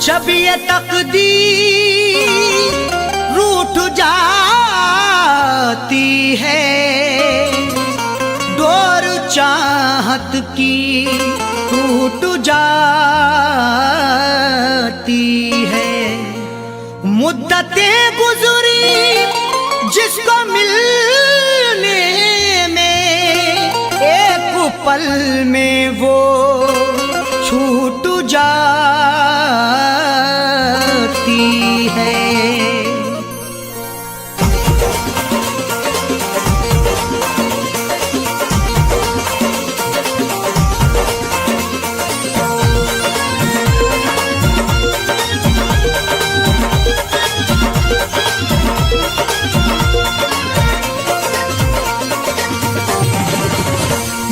जब ये तकदीर रूठ जाती है, डोर चाहत की टूट जाती है। मुद्दतें गुजरी जिसको मिलने में, एक पल में वो छूट जाती है।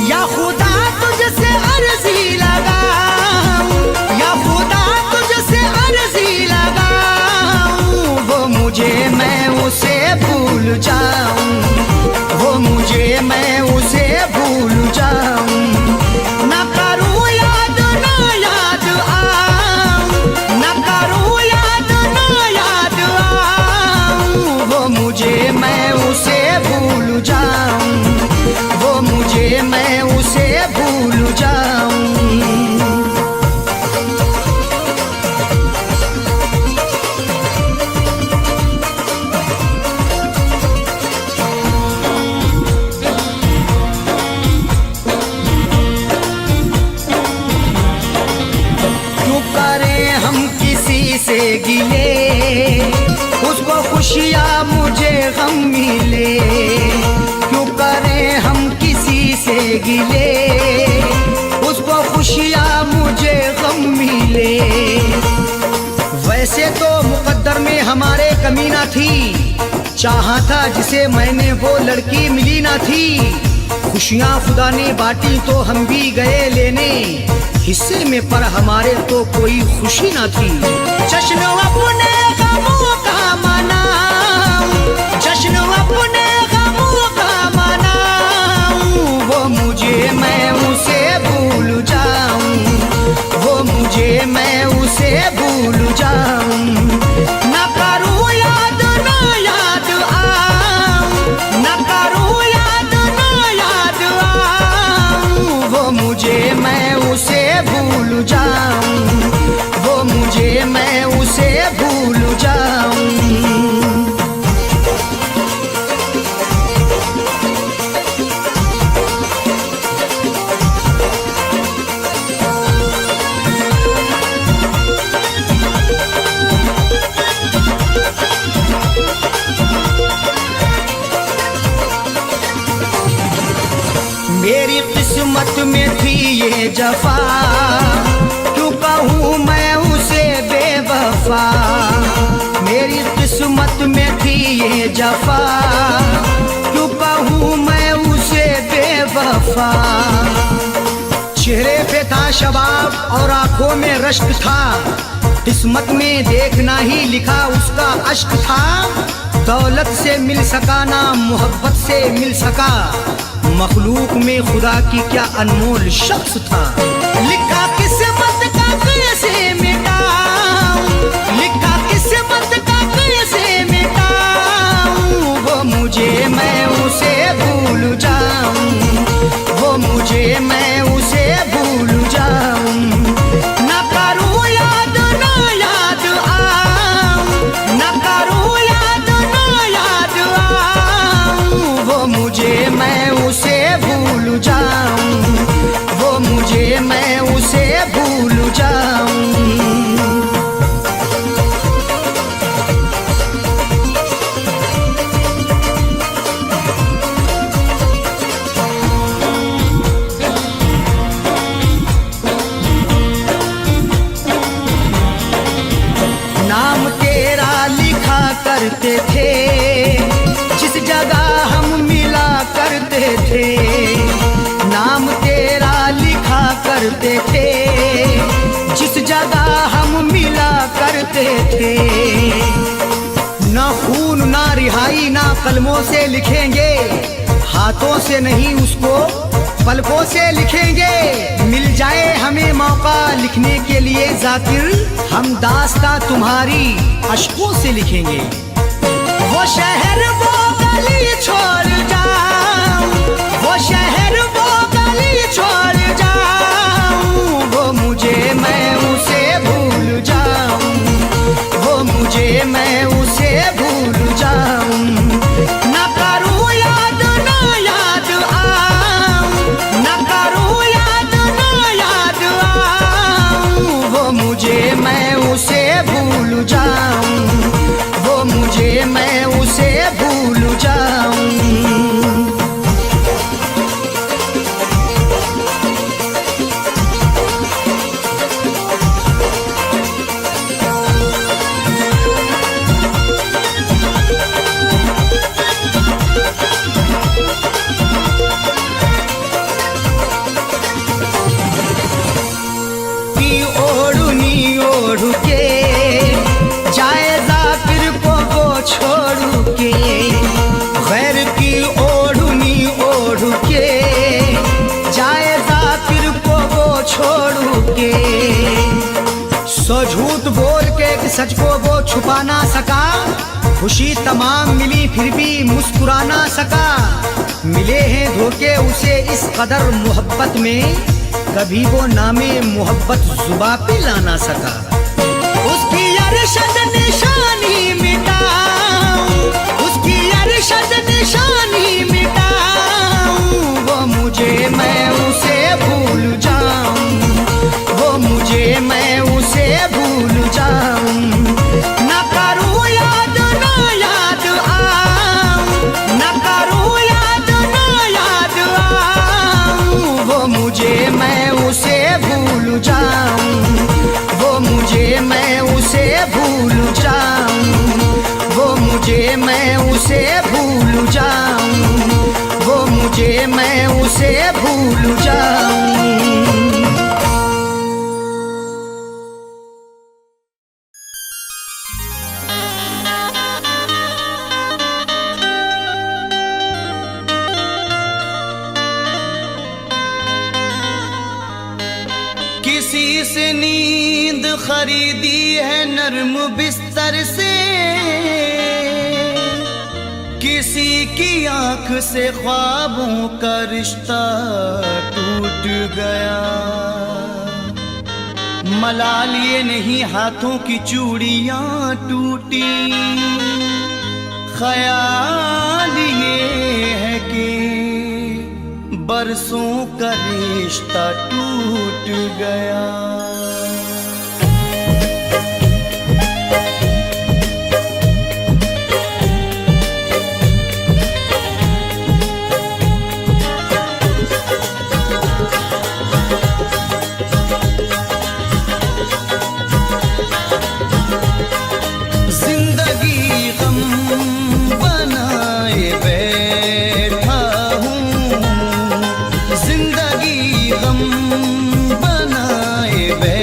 या खुदा तुझसे अर्जी लगाऊं, या खुदा तुझसे अर्जी लगाऊं, वो मुझे मैं उसे भूल जाऊं, वो मुझे मैं उसे भूल जाऊं। ना करूं याद ना याद आऊं, ना करूं याद ना याद आऊं, वो मुझे मैं उसे भूल जाऊं, वो मुझे मैं उसे भूल जाऊं। क्यों करें हम किसी से गिले, उसको खुशियाँ मुझे गम मिले। क्यों करें हम किसी से गिले, उसको खुशियाँ मुझे गम मिले। वैसे तो मुकद्दर में हमारे कमी ना थी, चाहा था जिसे मैंने वो लड़की मिली ना थी। खुशियाँ खुदा ने बांटी तो हम भी गए लेने, हिस्से में पर हमारे तो कोई खुशी ना थी। जश्न अपने गमों का मनाऊं, जश्न अपने गमों का मनाऊं, वो मुझे मैं उसे भूल जाऊं, वो मुझे मैं उसे भूल जाऊं। ना करूं याद ना याद आऊं, ना करूं याद ना याद आऊं, वो मुझे मैं उसे भूल जाऊं, वो मुझे मैं उसे भूल जाऊं। मेरी किस्मत में थी ये जफा, क्यों कहूँ मैं उसे बेवफा। मेरी किस्मत में थी ये जफा, क्यों कहूँ मैं उसे बेवफा। चेहरे पे था शबाब और आंखों में रश्क था, किस्मत में देखना ही लिखा उसका अश्क था। दौलत से मिल सका ना मोहब्बत से मिल सका, मखलूक में खुदा की क्या अनमोल शख्स था। लिखा किस्मत का कैसे मिटाऊं, लिखा किस्मत का कैसे मिटाऊं, वो मुझे मैं उसे भूल जाऊं, वो मुझे मैं उसे भूल जाऊं। ना करूं याद ना याद आऊं, ना करूं याद ना याद आऊं, वो मुझे मैं उसे भूल जाऊं, वो मुझे मैं उसे भूल जाऊं। नाम तेरा लिखा करते थे, जिस जगह हम मिला करते थे। नाम तेरा लिखा करते थे, जिस जगह हम मिला करते करते थे। ना खून ना रिहाई ना कलमों से लिखेंगे, हाथों से नहीं उसको पलकों से लिखेंगे। मिल जाए हमें मौका लिखने के लिए जाकिर, हम दास्तां तुम्हारी अश्कों से लिखेंगे। वो शहर वो गली छोड़ जाऊं, वो शहर वो गली छोड़ जाऊं, वो मुझे मैं उसे भूल जाऊं, वो मुझे मैं उसे भूल जाऊं। ना करूं याद ना याद आऊं, ना करूं याद ना याद आऊं, वो मुझे मैं उसे भूल जाऊं, वो मुझे मैं उसे भूल जाऊं। ओढ़ के जाए जाकिर को वो छोड़ के, गैर की ओढ़नी ओढ़ के जाए जाकिर को वो छोड़ के। सो झूठ बोल के एक सच को वो छुपा ना सका, खुशी तमाम मिली फिर भी मुस्कुरा ना सका। मिले हैं धोखे उसे इस कदर मोहब्बत में, कभी वो नामे मोहब्बत जुबा पे ला ना सका। उसकी अरशद निशानी मिटाऊं, उसकी अरशद निशानी मिटाऊं, वो मुझे मैं उसे भूल जाऊं, वो मुझे मैं उसे भूल जाऊं। ना करूं याद ना याद आऊं, ना करूं याद ना याद आऊं, वो मुझे मैं उसे भूल जाऊं, वो मुझे मैं उसे भूल जाऊं, वो मुझे मैं उसे भूल जाऊं, वो मुझे मैं उसे भूल जाऊं। किसी से नींद खरीदी है नर्म बिस्तर से, किसी की आंख से ख्वाबों का रिश्ता टूट गया। मलाल ये नहीं हाथों की चूड़ियां टूटी, ख्याल ये है कि बरसों का रिश्ता टूट गया। जिंदगी गम बनाए बैठा हूँ, जिंदगी गम बनाए बैठा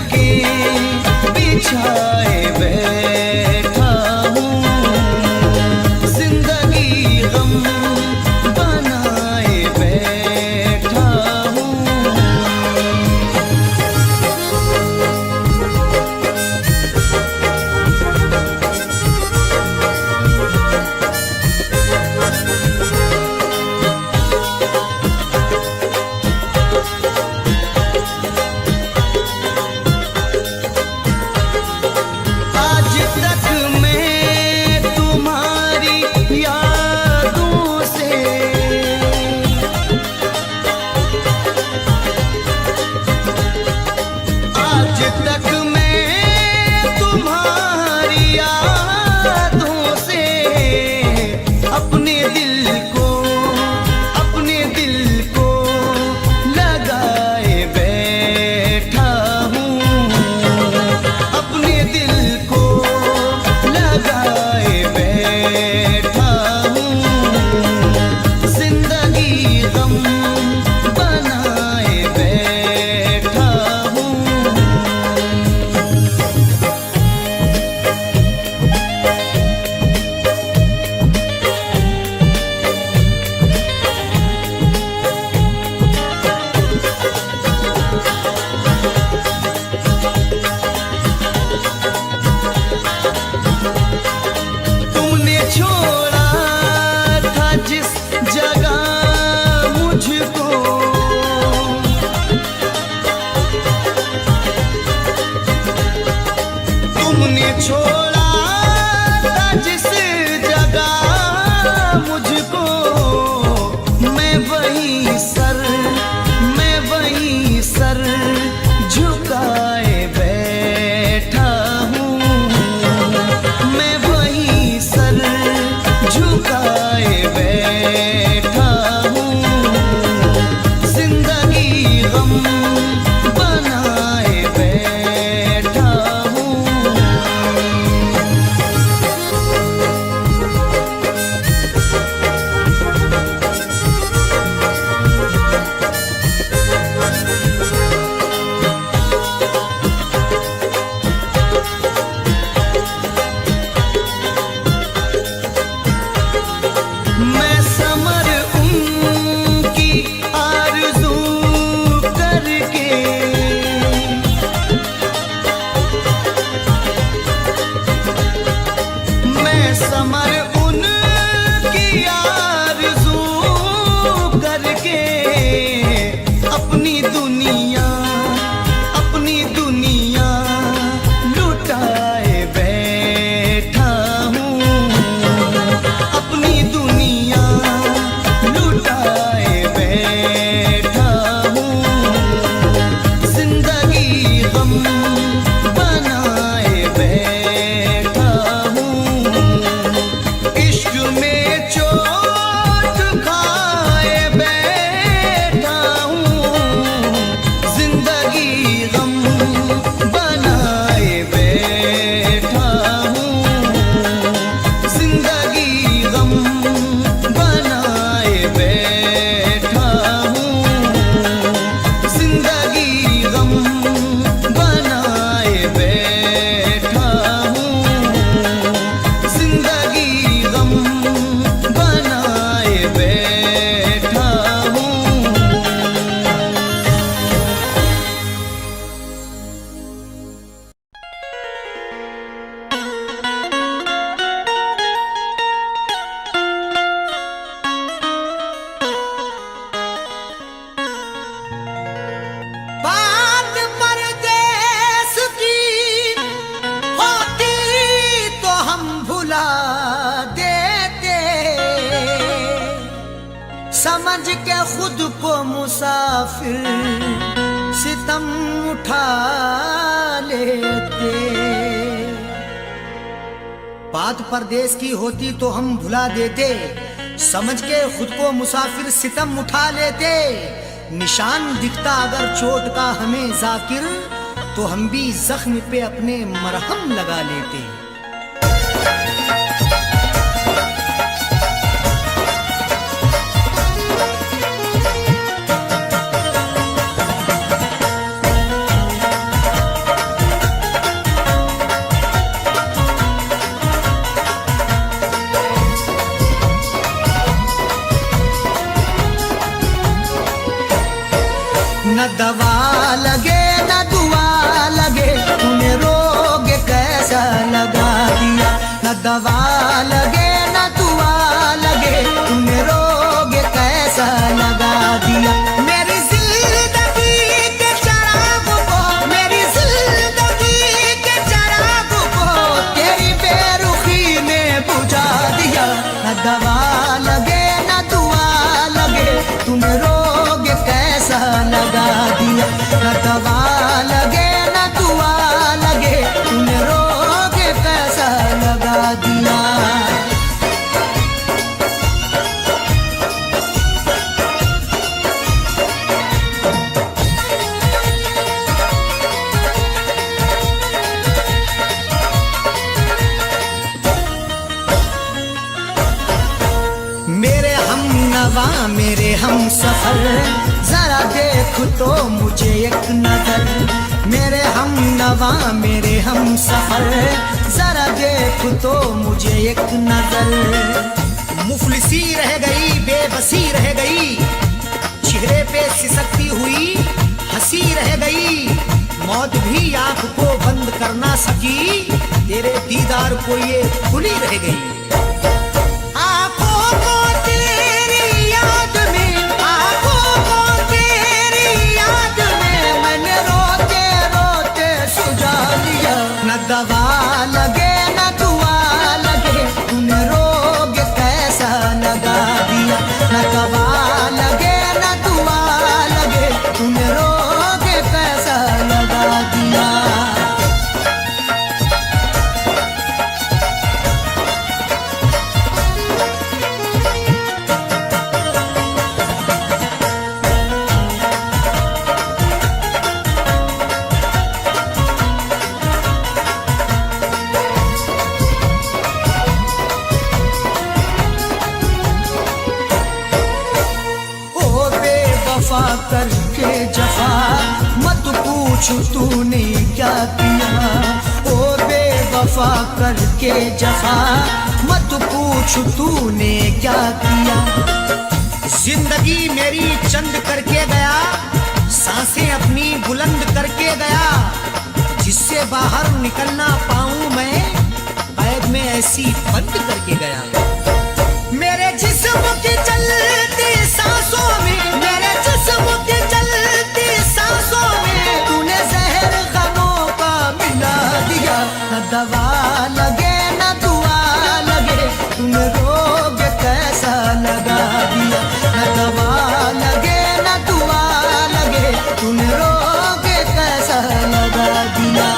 के बिछाए बैठा हूँ, जिंदगी गम बनाए बैठा हूँ। आज तक मैं तुम्हारी यादों से आज तक मैं तुम्हारी यादों से अपने दिल को लगाए बैठा हूँ, अपने दिल को लगाए बैठा हूँ, जिंदगी गम बनाए बैठा हूँ। तुमने छोड़ा था जिस जगह मुझको, तुमने छोड़ा था जिस जगह मुझको, मैं वही सर झुकाए बैठा हूँ, मैं वही सर झुकाए बैठा हूँ, जिंदगी गम बनाए बैठा हूँ। मैं समर उनकी आरज़ू करके, मैं समर उनकी आरज़ू करके अपनी दुनिया लुटाए बैठा हूँ, अपनी दुनिया लुटाए बैठा हूँ, जिंदगी गम बनाए बैठा हूँ, इश्क में चोट खाए बैठा हूँ, जिंदगी गम बनाए बैठा हूँ, जिंदगी गम बनाए बैठा हूँ, जिंदगी गम बनाए बैठा हूँ, जिंदगी गम बनाए बैठा हूँ। बात परदेस की होती तो हम भुला देते, समझ के खुद को मुसाफिर सितम उठा लेते। बात परदेस की होती तो हम भुला देते, समझ के खुद को मुसाफिर सितम उठा लेते। निशान दिखता अगर चोट का हमें जाकिर, तो हम भी जख्म पे अपने मरहम लगा लेते। हम सफर, जरा देख तो मुझे एक नजर। मेरे हम नवा मेरे हम सफर, जरा देख तो मुझे एक नजर। मुफलिसी रह गई बेबसी रह गई, चेहरे पे सिसकती हुई हंसी रह गई। मौत भी आंख को बंद कर ना सकी, तेरे दीदार को ये खुली रह गई। आंखों को तेरी याद में, आंखों को तेरी याद में मैंने रोते रोते सुझा दिया। न दवा लगे न दुआ लगे, तूने रोग कैसा लगा दिया। न दवा लगे न दुआ लगे, तूने रोग कैसा लगा दिया। करके जफा मत पूछ तूने क्या किया। ओ बेवफा करके जफा मत पूछ तूने क्या किया। जिंदगी मेरी चंद करके गया, सांसें अपनी बुलंद करके गया। जिससे बाहर निकलना पाऊं मैं, कैद में ऐसी बंद करके गया। मेरे जिस्म की चलती सांसों में, मेरे जिस्म की चलती सांसों में तूने जहर गमों का मिला दिया। न दवा लगे न दुआ लगे, तूने रोग कैसा लगा दिया। न दवा लगे न दुआ लगे, तूने रोग कैसा लगा दिया।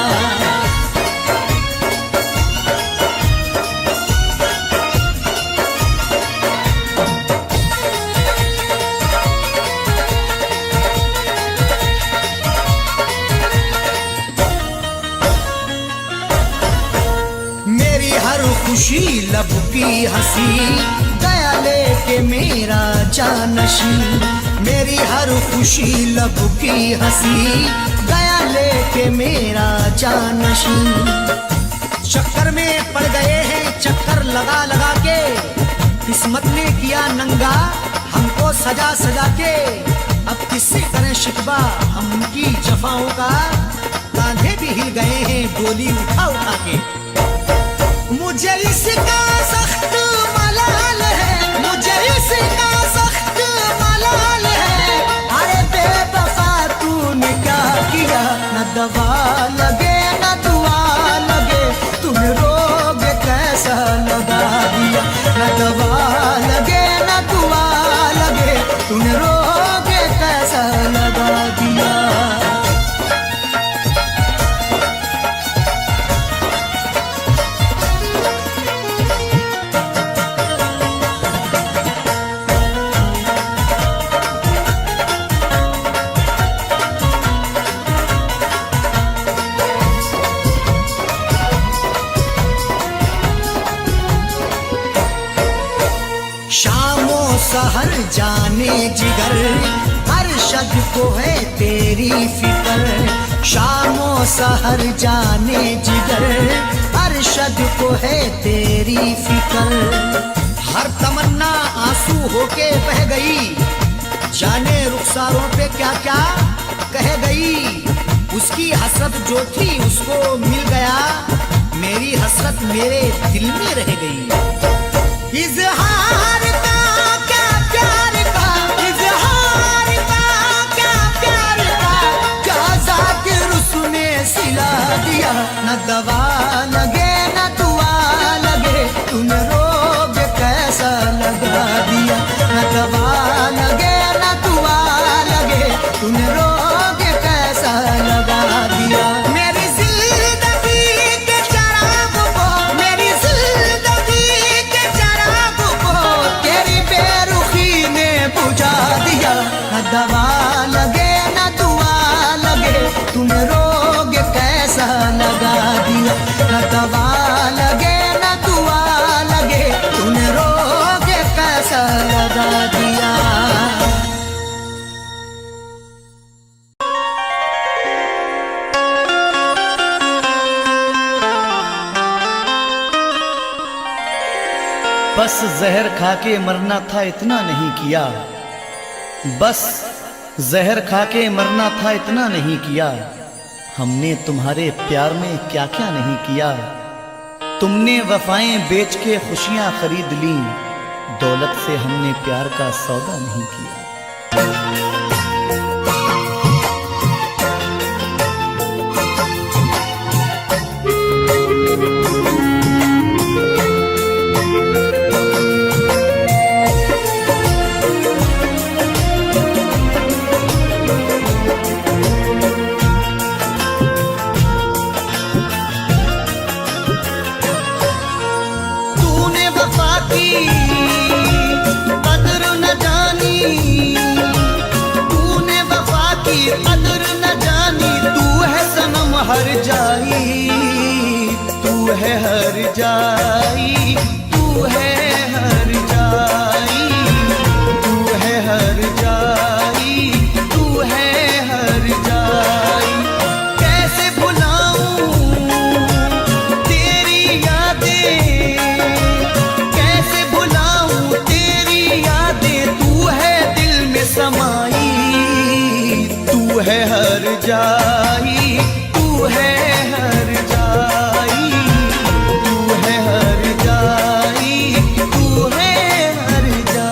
खुशी लब की हंसी गया लेके मेरा जानशी। मेरी हर खुशी लब की हंसी गया लेके मेरा जानशी। चक्कर में पड़ गए हैं चक्कर लगा लगा के, किस्मत ने किया नंगा हमको सजा सजा के। अब किससे करें शिकवा हम उनकी जफाओं का, कांधे भी हिल गए हैं डोली उठा उठा के। मुझे इसका सख्त मलाल है, मुझे इसका सख्त मलाल है। अरे बेवफा तूने क्या किया। न दवा लगे न दुआ लगे, तुम्हें रोग कैसा लगा दिया। न दवा लगे न दुआ लगे, तुम्हें रोग कैसा लगा दिया। सहर जाने जिगर अरशद को है तेरी फिक्र। शामो सहर जाने जिगर अरशद को है तेरी फिक्र। हर तमन्ना आंसू होके बह गई, जाने रुखसारों पे क्या क्या कह गई। उसकी हसरत जो थी उसको मिल गया, मेरी हसरत मेरे दिल में रह गई। इज़हार का क्या प्यार का, इज़हार का क्या प्यार का, क्या ज़ाकिर उसने सिला दिया। न दवा लगे न दुआ लगे, तूने रोग कैसा लगा दिया। न दवा लगे न दुआ लगे, तूने रोग कैसा लगा दिया। मेरी जिंदगी के चराग को, मेरी जिंदगी के चराग को तेरी बेरुखी ने बुझा दिया। न दवा लगे न दुआ लगे, तूने रोग कैसा लगा दिया। न बस जहर खा के मरना था इतना नहीं किया, बस जहर खा के मरना था इतना नहीं किया। हमने तुम्हारे प्यार में क्या क्या नहीं किया। तुमने वफाएं बेच के खुशियां खरीद ली, दौलत से हमने प्यार का सौदा नहीं किया। कदर न जानी, तूने वफा की कदर न जानी। तू है सनम हर जाई, तू है हर जाई, तू है हर जाई, तू है हर जाई, तू है हर जाई। कैसे भुलाऊं तेरी यादें, कैसे भुलाऊं तेरी यादें। तू है दिल में समाई, तू है हर जाई, तू है हर जाई, तू है हर जाई, तू है हर जाई।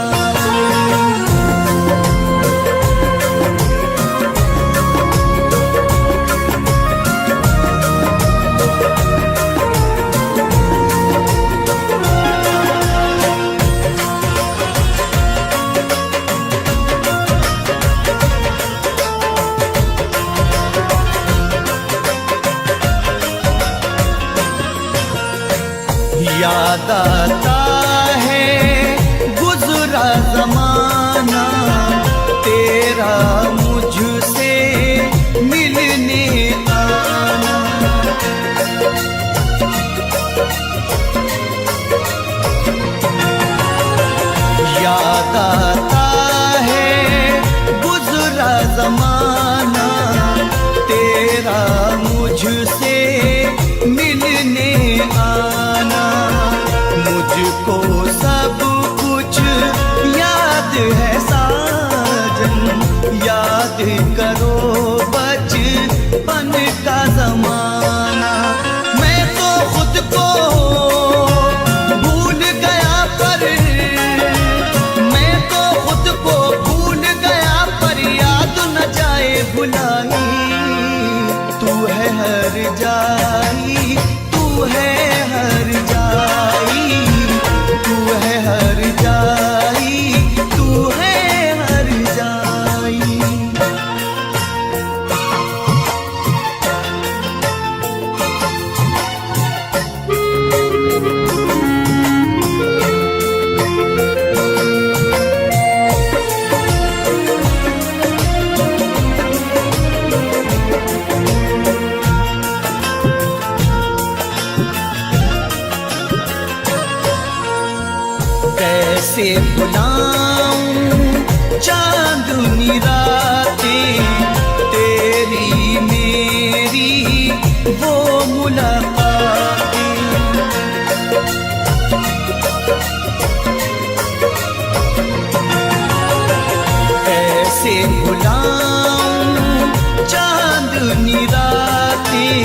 याद आता है गुजरा जमाना, तेरा मुझसे मिलने आना। याद आता है गुजरा जमाना, तेरा मुझसे मिलने आना। मुझको सब कुछ याद है साजन, याद करो बचपन का जमाना। मैं तो खुद को भूल गया पर, मैं तो खुद को भूल गया पर याद न जाए भुलाई। तू है हर जाई, तू है हर जाई, तू है हर जाई, तू है हर जाई। कैसे भुलाऊं चांदनी रातें, तेरी मेरी वो मुलाकातें। कैसे भुलाऊं चांदनी रातें,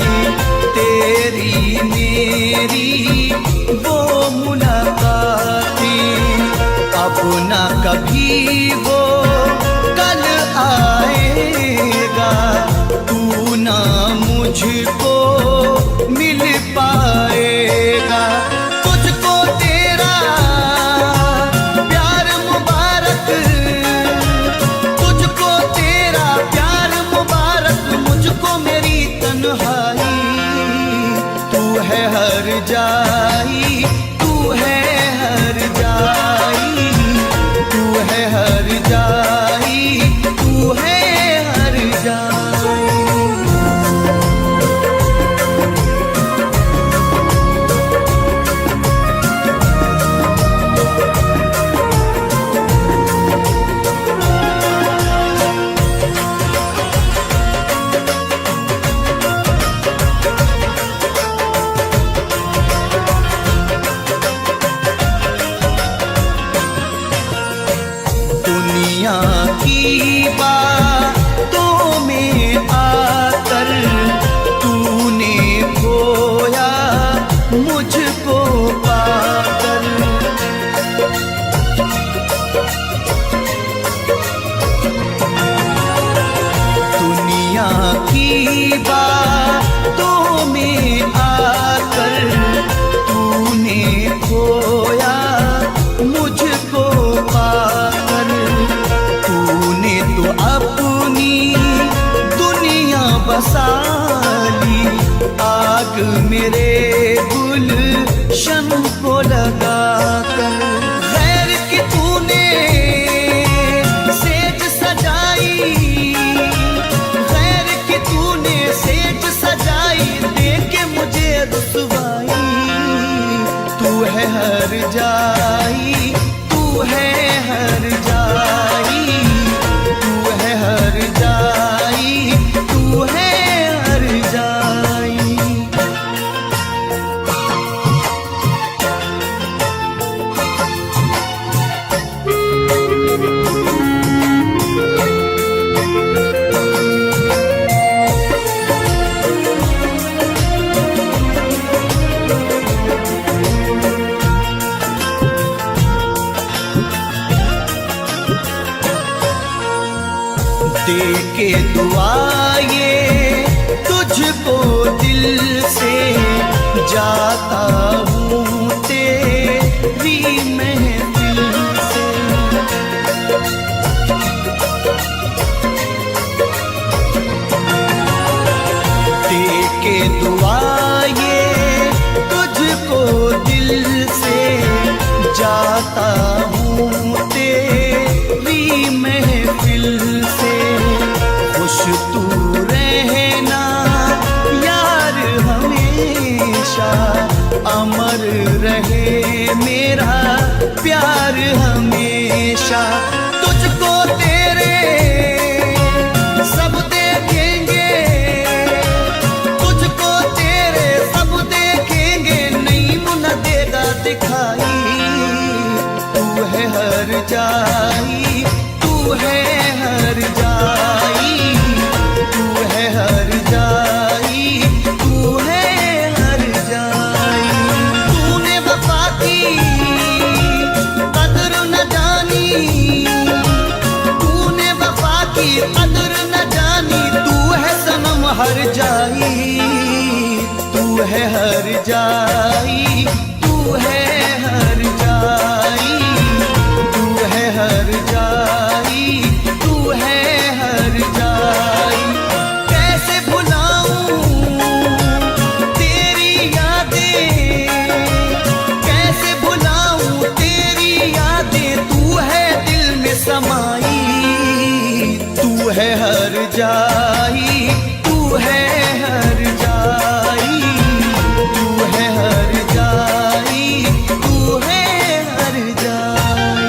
तेरी मेरी वो मुलाकातें। अब ना कभी वो कल आएगा, तू ना मुझको मिल पाएगा। तुझको तेरा प्यार मुबारक, तुझको तेरा प्यार मुबारक। मुझको मेरी तन्हाई, तू है हर जाई, तू है हर जाई, तू है हर जाई, तू है हर जाई। मेरे गुलशन को लगा कर। खैर की तूने सेज सजाई, खैर की तूने सेज सजाई, देके मुझे रुसवाई। तू है हर जाई, तू है हर जाई, तू है हर जाई, तू है हर जाई। दे के दुआ ये तुझको दिल से जाता हूँ तेरी महफिल से। दे के दुआ ये तुझको दिल से जाता हूँ तेरी महफिल से। खुश तू रहना यार हमेशा, अमर रहे मेरा प्यार हमेशा। तुझको तेरे सब देखेंगे, तुझको तेरे सब देखेंगे, नहीं मुन देगा दिखाई। तू है हर जाई, तू है हर जाई, तू है हर जाई, तू है हर जाई। तूने वफा की कदर न जानी, तूने वफा की कदर न जानी, तू है सनम हर जाई, तू है हर जाई, तू है हर जाई, तू है हर जाई, तू है हर जाई। कैसे भुलाऊं तेरी यादें, कैसे भुलाऊं तेरी यादें, तू है दिल में समाई। तू है हर जाई, तू है हर जाई, तू है हर जाई, तू है हर जाई।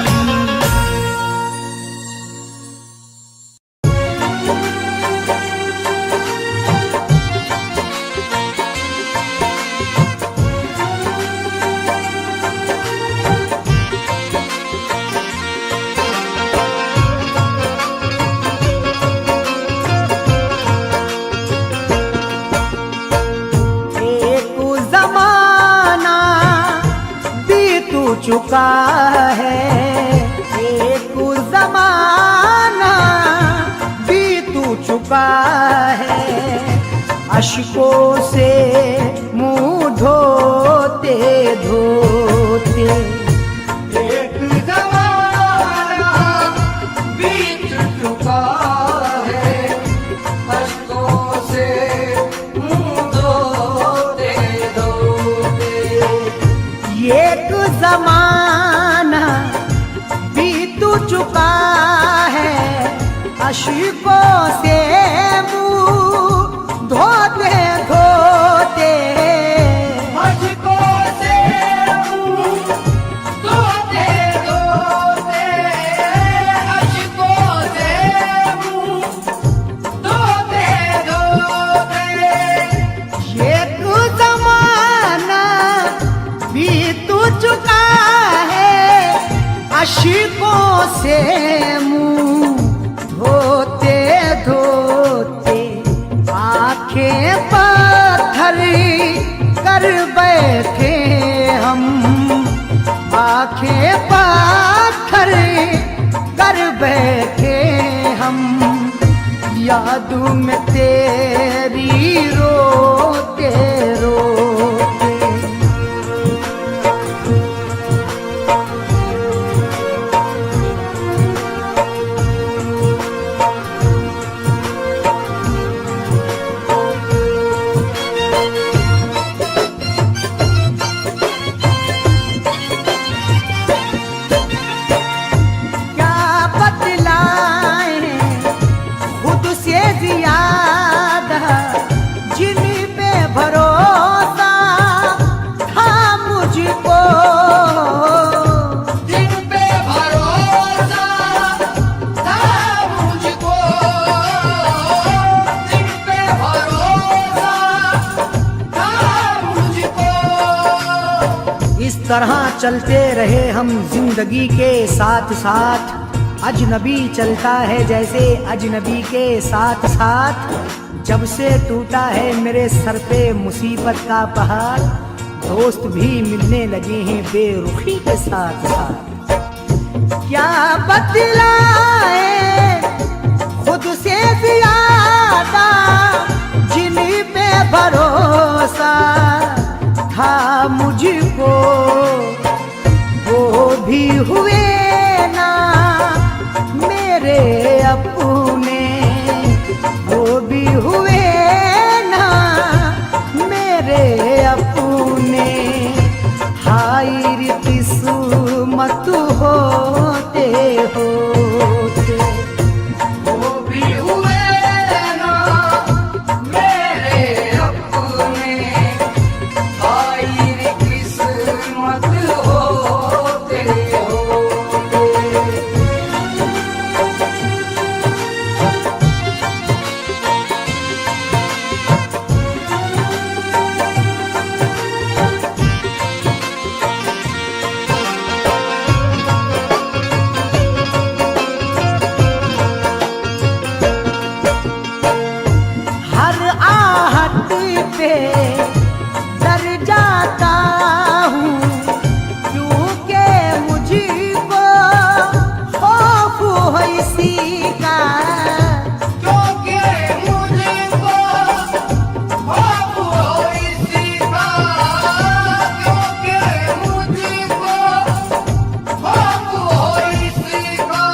एक जमाना बीत चुका है, एक जमाना बीत चुका है। अश्कों से मुंह धोते धोते एक जमाना बीत चुका है। अश्कों से मुंह धोते धोते एक जमाना बीत चुका है। अश्कों से मुंह धोते धोते, अश्कों से मुंह धोते धोते, अश्कों से मुंह धोते धोते एक जमाना बीत चुका है। अश्कों से मुंह धोते धोते आंखें पत्थर कर बैठे हम, आंखें पत्थर कर बैठे हम। याद में तेरी रोते रोते भरोसा था मुझको, जिन पे भरोसा था मुझको, जिन पे भरोसा था मुझको। इस तरह चलते रहे हम जिंदगी के साथ साथ। अजनबी चलता है जैसे अजनबी के साथ साथ। जब से टूटा है मेरे सर पे मुसीबत का पहाड़, दोस्त भी मिलने लगे हैं बेरुखी के साथ साथ। क्या बतलाए खुद से ज्यादा, जिन पे भरोसा था मुझको, वो भी हुए ना मेरे अपने, वो भी हुए ना मेरे अपने। हाय रे किस्मत होते होते, वो भी हुए ना मेरे अपने, हाय रे किस्मत होते होते। हर आहट पे डर जाता हूँ, क्योंकि मुझको खौफ है इसी का। क्योंकि मुझको खौफ हो इसी का, क्योंकि मुझको खौफ हो इसी का।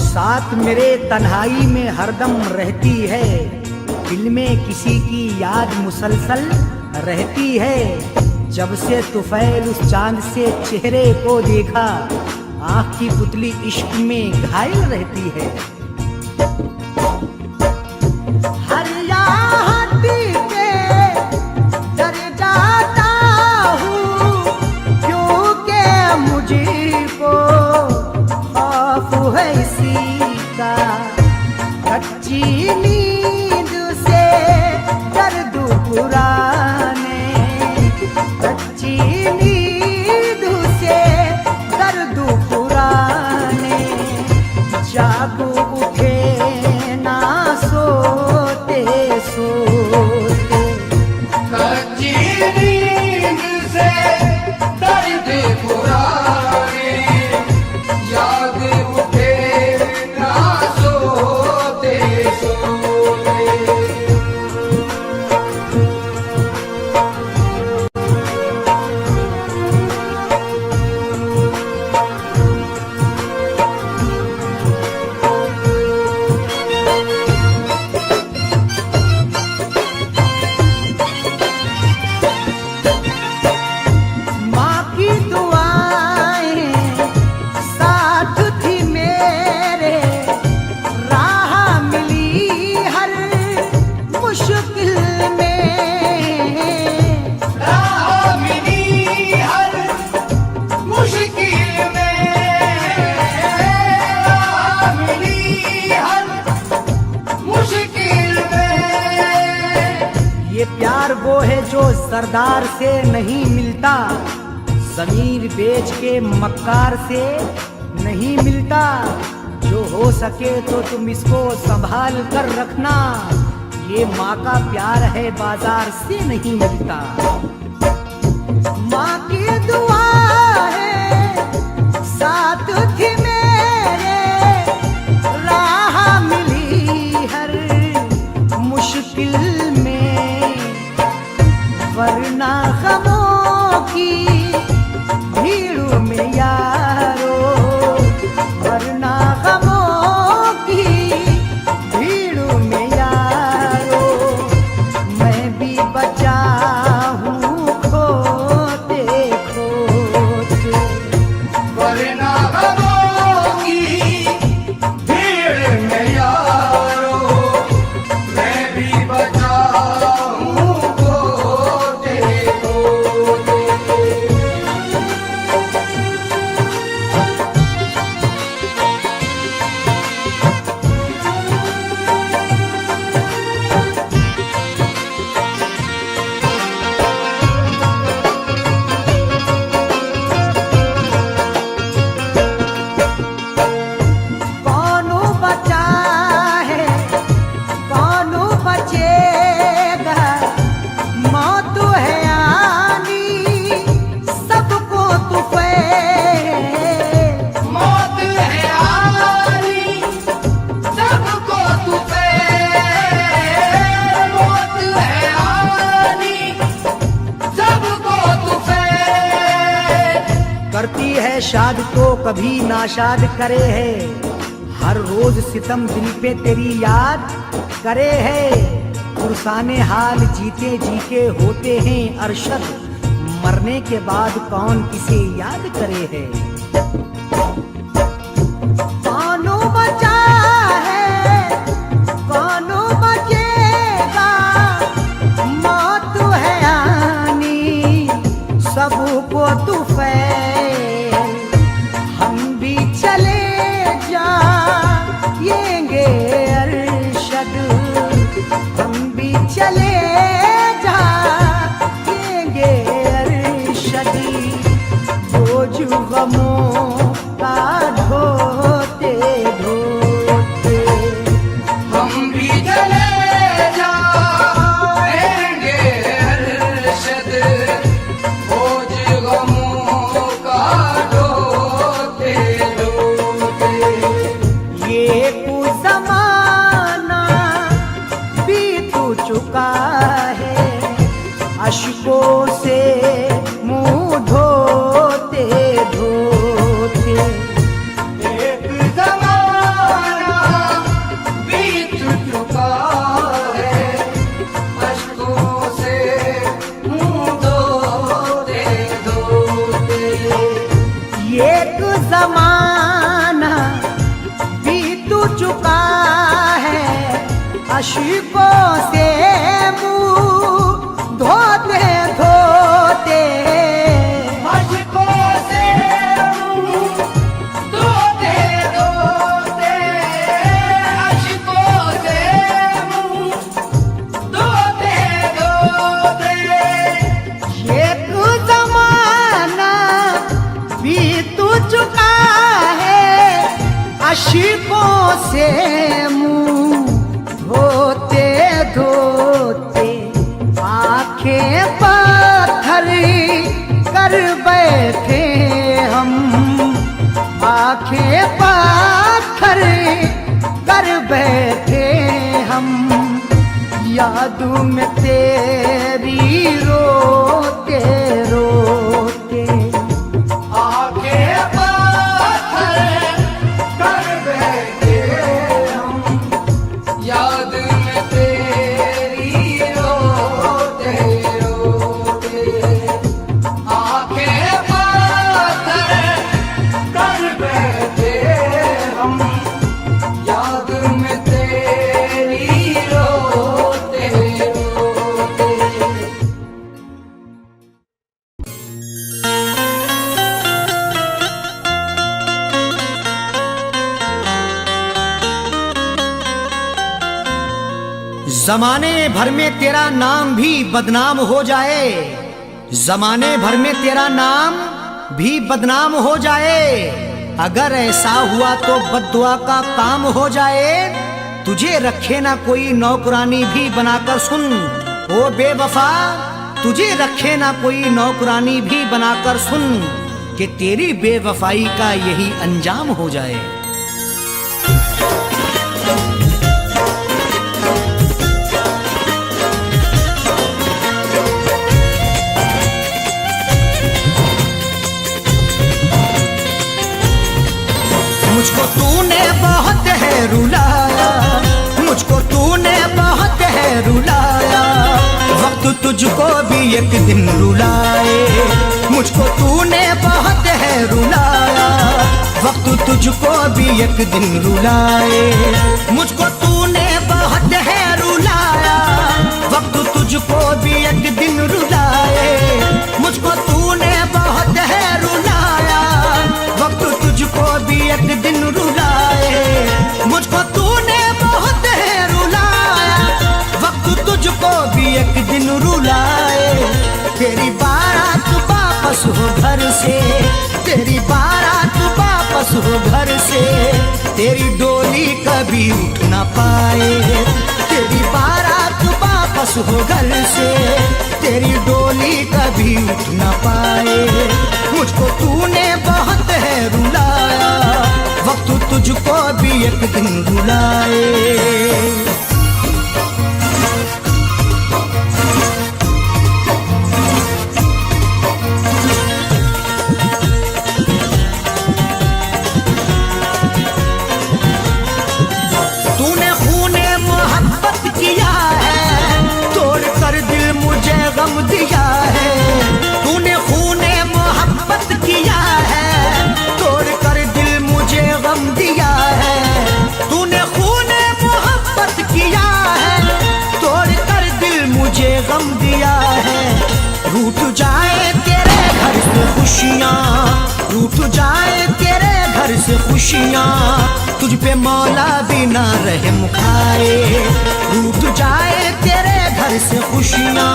साथ मेरे तन्हाई में हरदम रहती है, दिल में किसी की याद मुसलसल रहती है। जब से तुफैल उस चांद से चेहरे को देखा, आँख की पुतली इश्क में घायल रहती है। हर आहट पे डर जाता हूँ, क्योंकि मुझको खौफ है इसी का। कच्ची नींद से दर्द पुराने, कच्ची नींद से दर्द पुराने। जाग उठे ना सोते सोते, कच्ची नींद से दर्द पुराने, याद उठे ना सोते सोते। माँ की दुआएं साथ थी मेरे, राह मिली हर मुश्किल में। राह मिली हर मुश्किल में, राह मिली हर मुश्किल में। ये प्यार वो है जो सरदार से नहीं मिलता, जमीर बेच के मक्कार से नहीं मिलता। जो हो सके तो तुम इसको संभाल कर रखना, ये माँ का प्यार है बाजार से नहीं मिलता। माँ की दुआ है साथ थी मेरे, राह मिली हर मुश्किल में। वरना गमों की भीड़ में यारो, वरना गमों की भीड़ में यारो, मैं भी बचा हूँ खोते खोते। वरना गमों की भीड़ में यारो, मैं भी बचा हूँ खोते शाद तो कभी नाशाद करे है, हर रोज सितम दिल पे तेरी याद करे है। पुरसाने हाल जीते जी के होते हैं अरशद, मरने के बाद कौन किसे याद करे है। कौनो बचा है कौनो बचेगा, मौत है आनी सबको तू फैल, हम भी चले जाएंगे अरशद, हम भी चले जाएंगे अरशद। बोझ गमों का ढोते ढोते हम भी चले जाएंगे अरशद, बोझ गमों का ढोते ढोते। ये कुछ ज़माना बीत चुका है, अश्कों से मुंह धोते धोते। एक ज़माना बीत चुका है, अश्कों से मुंह धोते धोते। एक ज़माना बीत चुका है, अश्कों से मुंह धोते धोते। अश्कों से मुंह धोते धोते, अश्कों से मुंह धोते धोते। एक ज़माना बीत चुका है, अश्कों से मुंह धोते धोते। आंखें पत्थर कर बैठे हम, आंखें पत्थर कर बैठे हम, यादों में तेरी रोते रोते। आंखें पत्थर कर बैठे हम, याद में तेरी रोते रोते। आंखें पत्थर कर बैठे हम, याद में तेरी रोते रोते। जमाने भर में तेरा नाम भी बदनाम हो जाए, जमाने भर में तेरा नाम भी बदनाम हो जाए। अगर ऐसा हुआ तो बद्दुआ का काम हो जाए। तुझे रखे ना कोई नौकरानी भी बनाकर सुन, ओ बेवफा तुझे रखे ना कोई नौकरानी भी बनाकर सुन, कि तेरी बेवफाई का यही अंजाम हो जाए। मुझको तूने बहुत है रुलाया, मुझको तूने बहुत है रुलाया, वक्त तुझको भी एक दिन रुलाए। मुझको तूने बहुत है रुलाया, वक्त तुझको भी एक दिन रुलाए। मुझको तूने बहुत है रुलाया, वक्त तुझको भी एक दिन रुलाए। मुझको तूने बहुत है रुलाया, वक्त तुझको भी एक दिन रुलाए। मुझको तूने बहुत है रुलाया, वक्त तुझको भी एक दिन रुलाए। तेरी बारात वापस हो घर से, तेरी बारात वापस हो घर से, तेरी डोली कभी उठ ना पाए। तेरी बारात वापस हो घर से, तेरी डोली कभी उठ ना पाए। मुझको तूने बहुत है रुलाया, वक्त तुझको भी एक दिन रुलाए। खुशियाँ, रूठ जाए तेरे घर से खुशियाँ, तुझ पे मौला भी ना रहम खाए। रूठ जाए तेरे घर से खुशियाँ,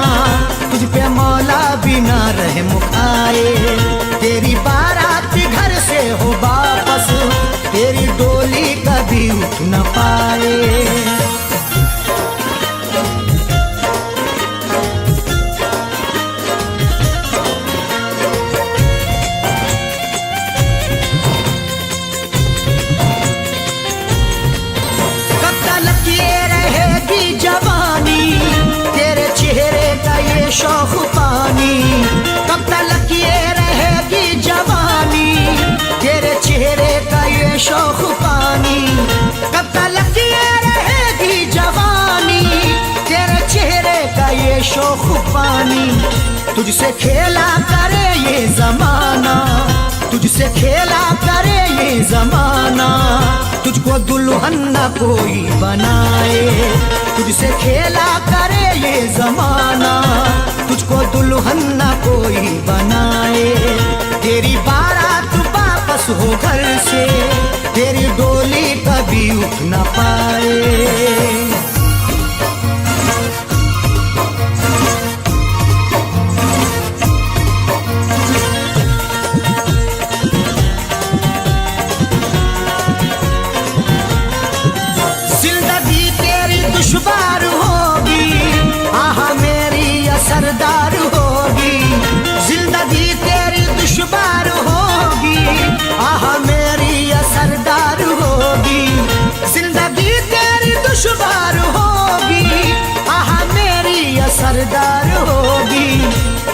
तुझ पे मौला भी ना रहम खाए। तेरी बारात घर से हो वापस, तेरी डोली कभी उठ न पाए। शौक पानी कब तक ये रहेगी जवानी, तेरे चेहरे का ये शौक पानी। कब तक ये रहेगी जवानी, तेरे चेहरे का ये शौक पानी। तुझसे खेला करे ये जमाना, तुझसे खेला करे ये जमाना, तुझको दुल्हन न कोई बनाए। तुझसे खेला करे ये जमाना, तुझको दुल्हन न कोई बनाए। तेरी बारात वापस हो घर से, तेरी डोली कभी उठ न पाए। दुश्वार होगी आहा मेरी असरदार होगी, जिंदगी तेरी दुश्वार होगी आहा मेरी असरदार होगी। जिंदगी तेरी दुश्वार होगी आहा मेरी असरदार होगी।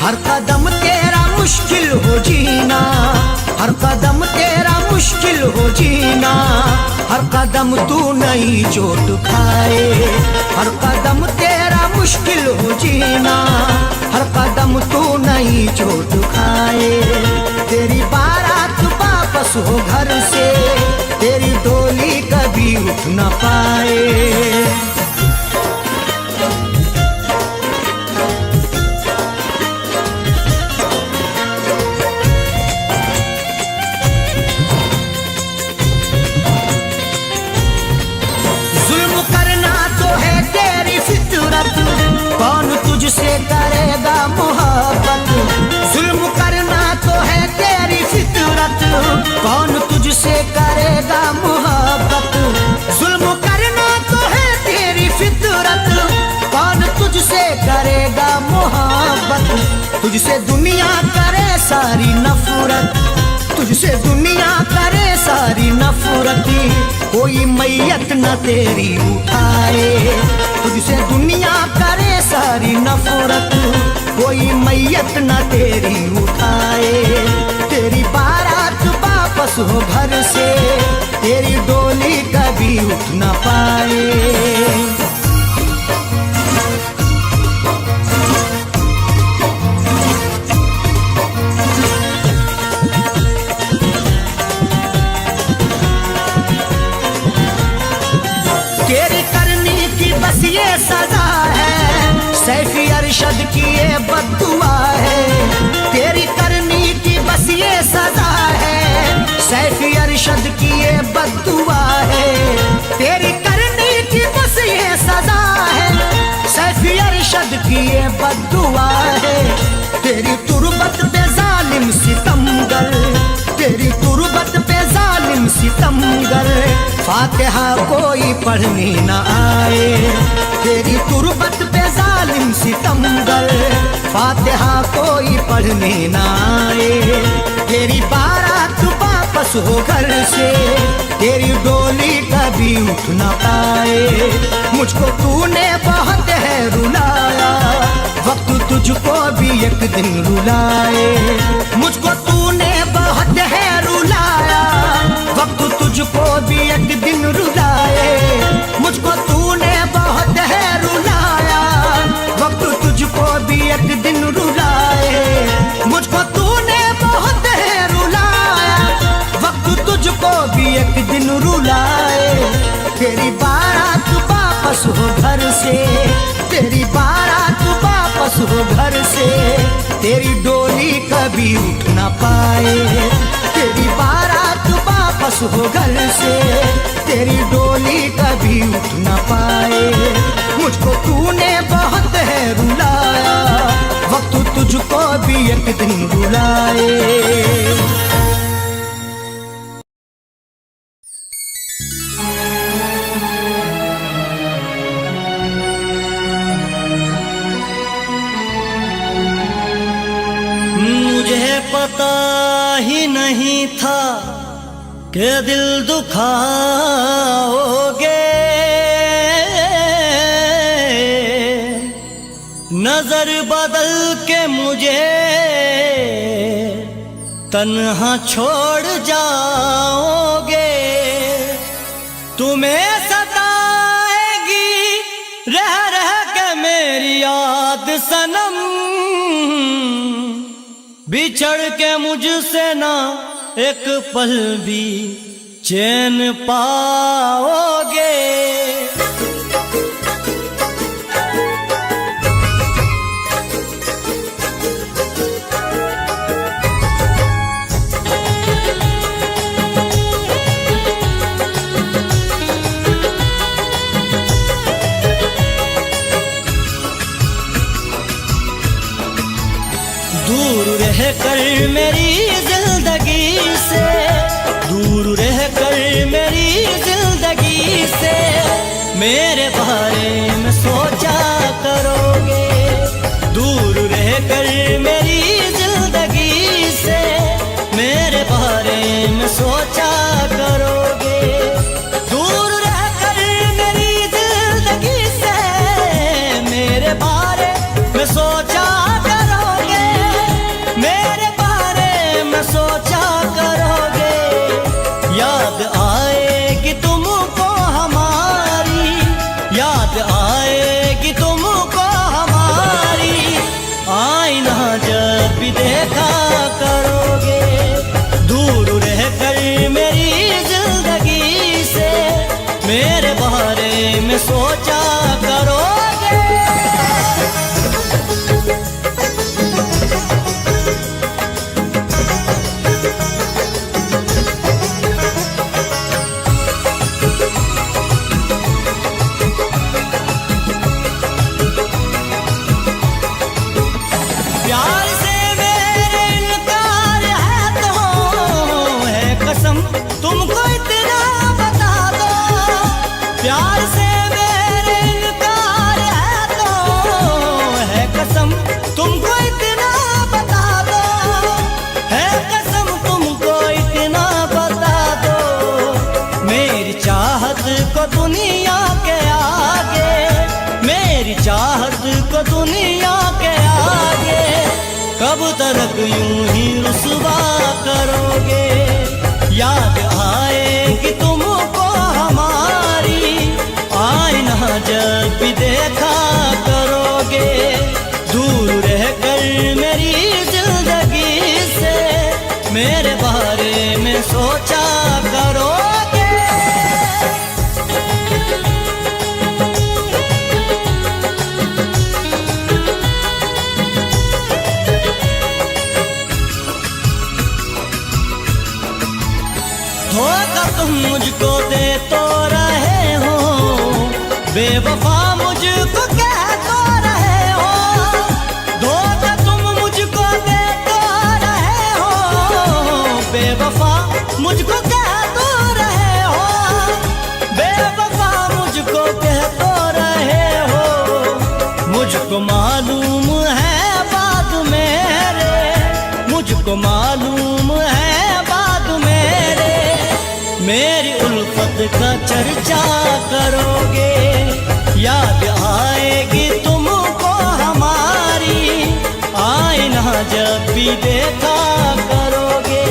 हर कदम तेरा मुश्किल हो जीना, हर कदम तेरा मुश्किल हो जीना, हर कदम तू नई चोट खाए। हर कदम तेरा मुश्किल हो जीना, हर कदम तू नई चोट खाए। तेरी बारात वापस हो घर से, तेरी डोली कभी उठ न पाए। कौन तुझसे करेगा मोहब्बत, जुल्म करना तो है तेरी फितरत। कौन तुझसे करेगा मोहब्बत, जुल्म करना तो है तेरी फितरत। कौन तुझसे करेगा मोहब्बत, तुझसे दुनिया करे सारी नफरत, तुझसे दुनिया करे सारी नफरती। कोई मैयत न तेरी उठाए, तुझसे दुनिया करे सारी नफरत, कोई मैयत न तेरी उठाए। तेरी बारात वापस हो घर से, तेरी डोली कभी उठ न पाए। बस ये सजा है सैफी अरशद की ये बद्दुआ है, तेरी करनी की बस ये सजा है सैफी अरशद की ये बद्दुआ है। तेरी करनी की बस ये सजा है सैफी अरशद की ये बद्दुआ है। तेरी तुरबत पे जालिम सितमगर, तेरी तुरबत पे जालिम सितमगर, फातिहा कोई पढ़ने न आए। तेरी तुरबत पे जालिम सितमगर, फातिहा कोई पढ़ने न आए। तेरी बारात वापस हो घर से, तेरी डोली कभी उठ न पाए। मुझको तूने बहुत है रुलाया, वक्त तुझको भी एक दिन रुलाए। मुझको तूने बहुत है रुलाया, वक्त तुझको भी एक दिन रुलाए। मुझको तूने बहुत है रुलाया, वक्त तुझको भी एक दिन रुलाए। मुझको तूने बहुत है रुलाया, वक्त तुझको भी एक दिन रुलाए। तेरी बारात वापस हो घर से, तेरी बारात वापस हो घर से, तेरी डोली कभी कभी उठ ना पाए। तेरी बारात वापस हो घर से, तेरी डोली कभी उठ ना पाए। मुझको तूने बहुत है रुलाया, वक्त तुझको भी एक दिन रुलाए। मुझे पता ही नहीं था कि दिल दुखाओगे, नजर बदल के मुझे तन्हा छोड़ जाओगे। तुम्हें सताएगी रह रह के मेरी याद सनम, बिछड़ के मुझसे ना एक पल भी चैन पाओगे। दूर रह कर मेरी जिंदगी से, दूर रह कर मेरी जिंदगी से मेरे बारे में सोचा करोगे। दूर रह कर मेरी जिंदगी से मेरे बारे में सोचा करोगे। दूर रह कर मेरी जिंदगी से मेरे बारे में सोचा करोगे, मेरे बारे में सोचा करोगे। याद आएगी तुमको हमारी, याद आएगी तुमको हमारी, आईना जब भी देखा करोगे। दूर रह कर मेरी जिंदगी से मेरे बारे में सोचा करोगे। प्यार से मेरे इनकार है तो है कसम, तुमको इतना बता दो। प्यार से मेरे इनकार है तो है कसम, तुमको इतना बता दो। है कसम तुमको इतना बता दो। मेरी चाहत को दुनिया के आगे, मेरी चाहत को दुनिया के आगे कब तक यूं ही रुसवा करोगे। याद आएगी तुमको हमारी, आईना जब भी देखा करोगे। दूर रह कर मेरी जिंदगी से मेरे बारे में सोचा करोगे। धोखा तुम मुझको दे तो रहे हो, बेवफा मुझको कह तो रहे हो। धोखा तुम मुझको दे तो रहे हो, बेवफा मुझको कह तो रहे हो। बेवफा मुझको कह तो रहे हो। मुझको मालूम है बात मेरे, मुझको मालूम है बात मेरे। मेरी उल्फत का चर्चा करोगे। याद आएगी तुमको हमारी, आईना जब भी देखा करोगे।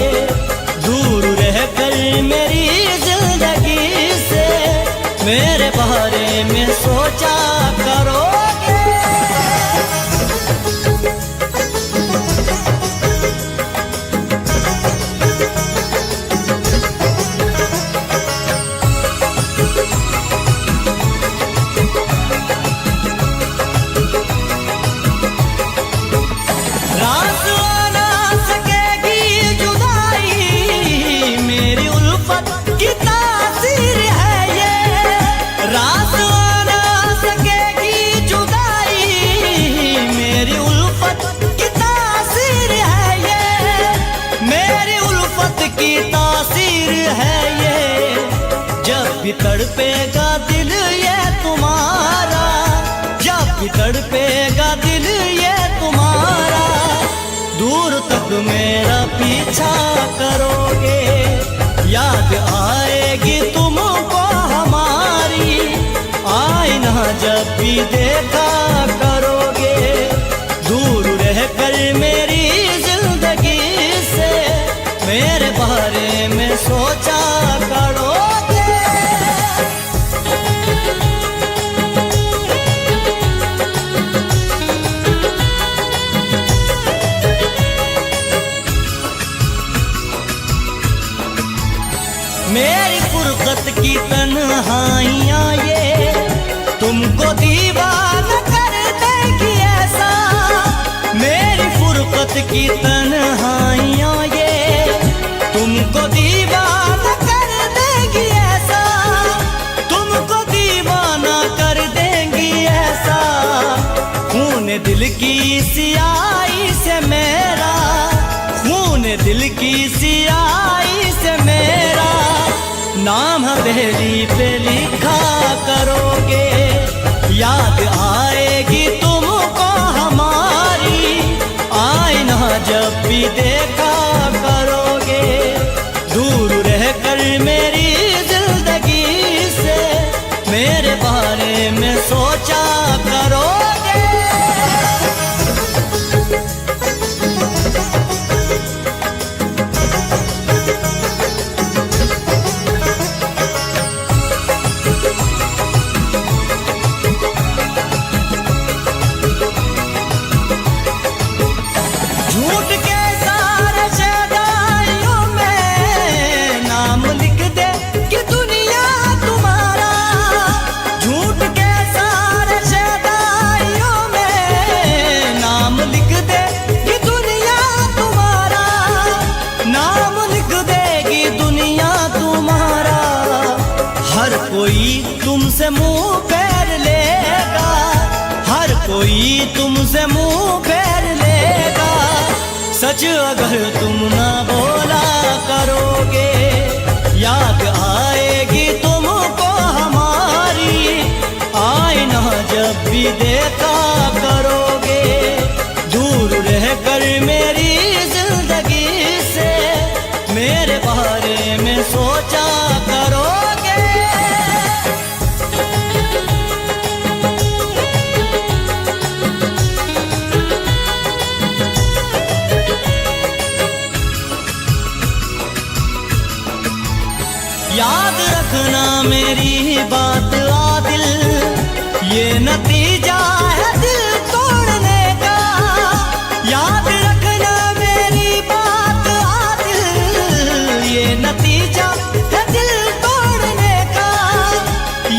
दूर रह कर मेरी जिंदगी से मेरे बारे में सोचा करोगे। रास आना से है ये, जब भी तड़पेगा दिल ये तुम्हारा, जब भी तड़पेगा दिल ये तुम्हारा, दूर तक मेरा पीछा करोगे, याद आएगी तुमको हमारी, आईना जब भी देखा करोगे, दूर रहकर मेरी जिंदगी से मेरे बारे में सोचा करोगे। मेरी फुर्सत की तन्हाइयाँ ये तुमको दीवाना कर देगी ऐसा, मेरी फुर्सत की तन्हाइयाँ ये तुमको दीवाना कर देगी ऐसा, तुमको दीवाना कर देंगी ऐसा, खून दिल की सियाही से मेरा, खून दिल की सियाही से मेरा नाम हवेली पे लिखा करोगे, याद आएगी तुमको हमारी, आईना जब भी देखा करोगे, दूर रहकर मेरी जिंदगी से मेरे बारे में सोचा करोगे। झूठ के सारे शहदाइयों में नाम लिख दे कि दुनिया तुम्हारा, झूठ के सारे शहदाइयों में नाम लिख दे कि दुनिया तुम्हारा, नाम लिख देगी दुनिया तुम्हारा, हर कोई तुमसे मुंह फेर लेगा, हर कोई तुमसे मुंह फेर लेगा, सच अगर तुम ना बोला करोगे, याद आएगी तुमको हमारी, आईना जब भी देखा करोगे, दूर रहकर मेरी जिंदगी से मेरे बारे में सोचा करोगे। याद रखना मेरी बात आदिल, ये नतीजा है दिल तोड़ने का, याद रखना मेरी बात आदिल, ये नतीजा है दिल तोड़ने का,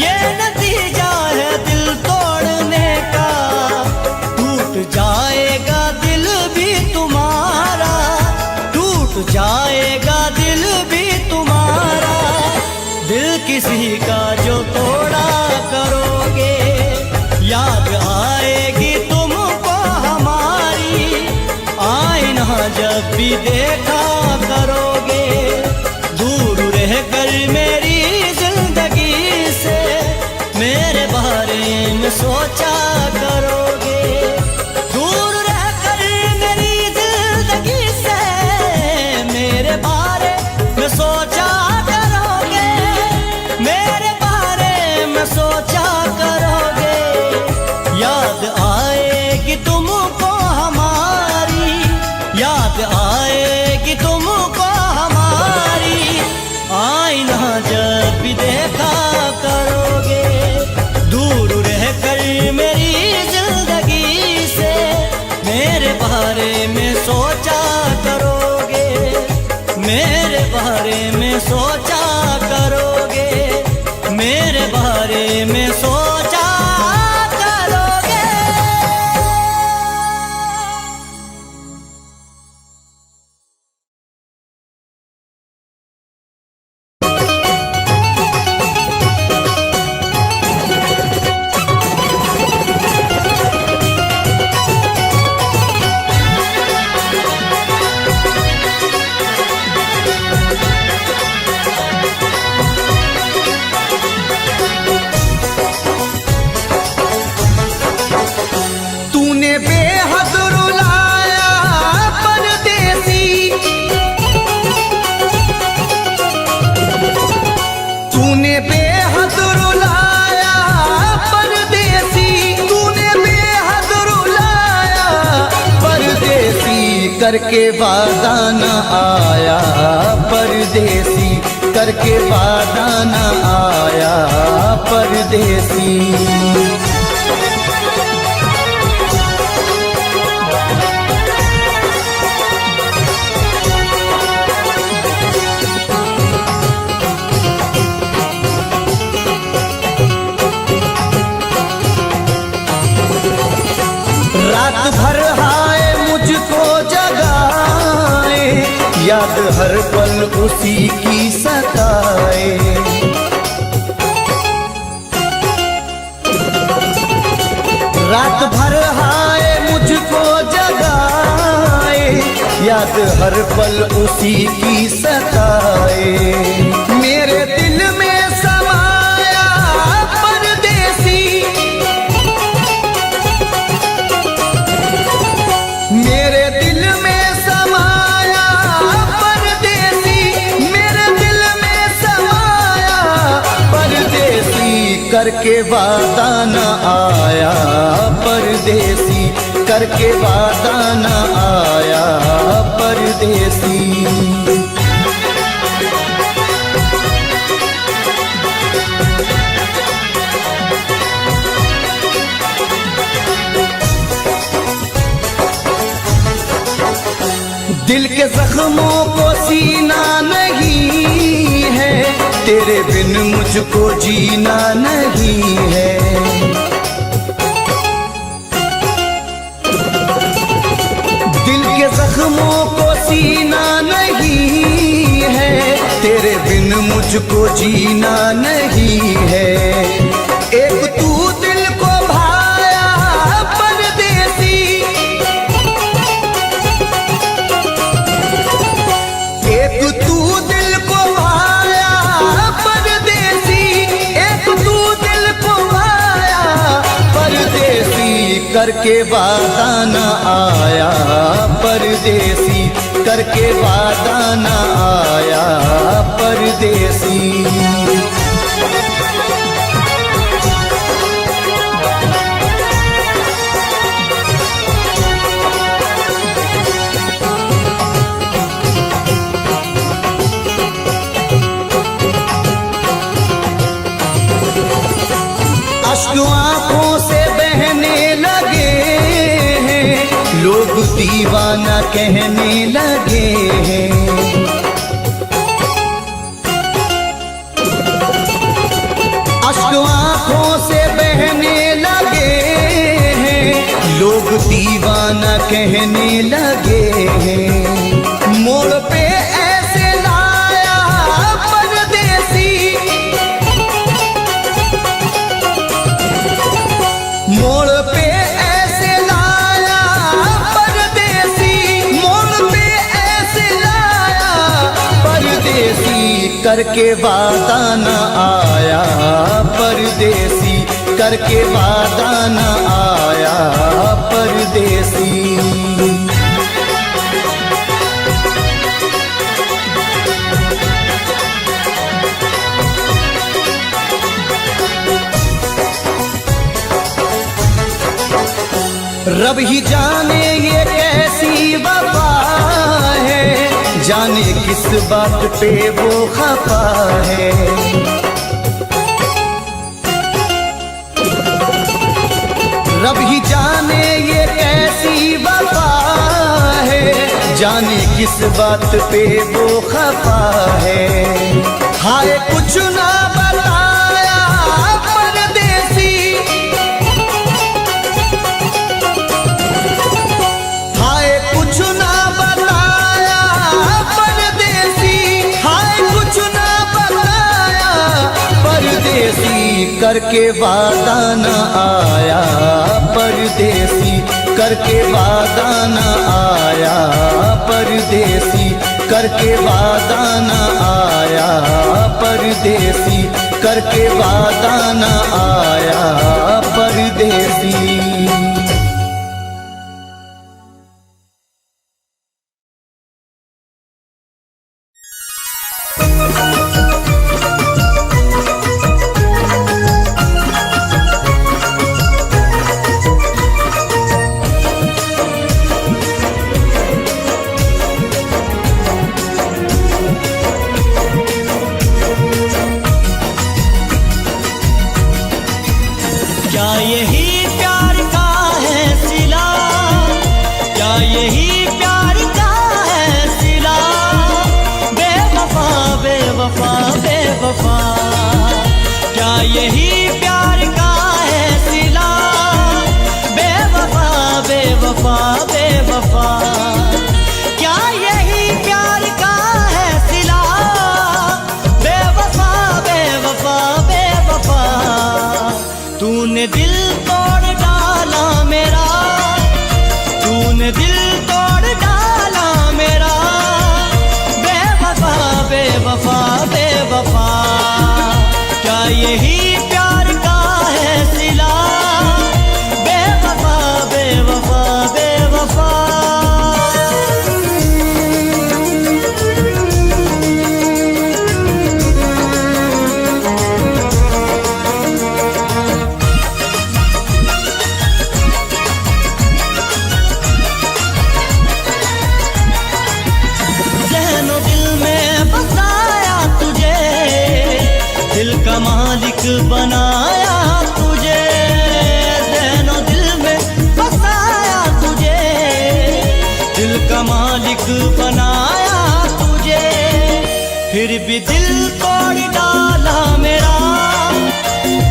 ये नतीजा है दिल तोड़ने का, टूट जाएगा दिल भी तुम्हारा, टूट जाएगा दिल भी तुम्हारा, दिल किसी का जो तोड़ा करोगे, याद आएगी तुमको हमारी, आईना जब भी देखा करोगे, दूर रहकर मेरी जिंदगी से मेरे बारे में सोचा करोगे, दूर रहकर मेरी जिंदगी से मेरे बारे में सोचा करोगे, मेरे बारे में सोचा करोगे, याद आएगी तुमको हमारी, याद आएगी तुमको हमारी, आईना जब भी देखा करोगे, दूर रहकर मेरी जिंदगी से मेरे बारे में सोचा करोगे, मेरे बारे में सोचा करोगे, मेरे बारे में सोचा करोगे। करके वादा न आया परदेसी, करके वादा न आया परदेसी। रात भर हाय मुझको जगाए, याद हर पल उसी की सताए। रात भर हाय मुझको जगाए, याद हर पल उसी की सताए। मेरे दिल में समाया परदेसी, मेरे दिल में समाया परदेसी, मेरे दिल में समाया परदेसी। करके वादा न आया परदेसी, करके वादा न आया परदेसी। दिल के जख्मों को सीना नहीं है, तेरे बिन मुझको जीना नहीं है। दिल के जख्मों को सीना नहीं है, तेरे बिन मुझको जीना नहीं है। एक तू दिल को भाया परदेसी, एक तू दिल को भाया परदेसी, एक तू दिल को भाया परदेसी। करके वादा न आया परदेसी, करके वादा न आया परदेसी। अश्क आंखों से बहने लगे हैं, लोग दीवाना कहने लगे हैं। अश्क आंखों से बहने लगे हैं, लोग दीवाना कहने लगे हैं। मोड़ पे ऐसे लाया परदेसी, मोड़ पे ऐसे लाया परदेसी, मोड़ पे ऐसे लाया परदेसी। करके वादा न आया परदेसी, करके वादा न आया परदेसी। रब ही जाने ये कैसी वफा है, जाने किस बात पे वो खफा है। रब ही जाने ये कैसी वफा है, जाने किस बात पे वो खफा है। हाय कुछ ना बताया परदेसी, हाय कुछ ना बताया परदेसी, हाय कुछ ना बताया परदेसी। करके वादा न आया परदेसी, करके वादा न आया परदेसी, करके वादा न आया परदेसी, करके वादा न आया परदेसी। बेवफा, क्या यही प्यार का है सिला? बेवफा बेवफा बेवफा, क्या यही प्यार का है सिला? बेवफा बेवफा बेवफा, तूने दिल तोड़ डाला मेरा, तूने दिल तोड़ डाला मेरा। बेवफा बेवफा बेवफा, क्या यही प्यार का है सिला? बेवफा बेवफा बेवफा। मालिक बनाया तुझे, ज़हनो दिल में बसाया तुझे, दिल का मालिक बनाया तुझे, फिर भी दिल तोड़ डाला मेरा,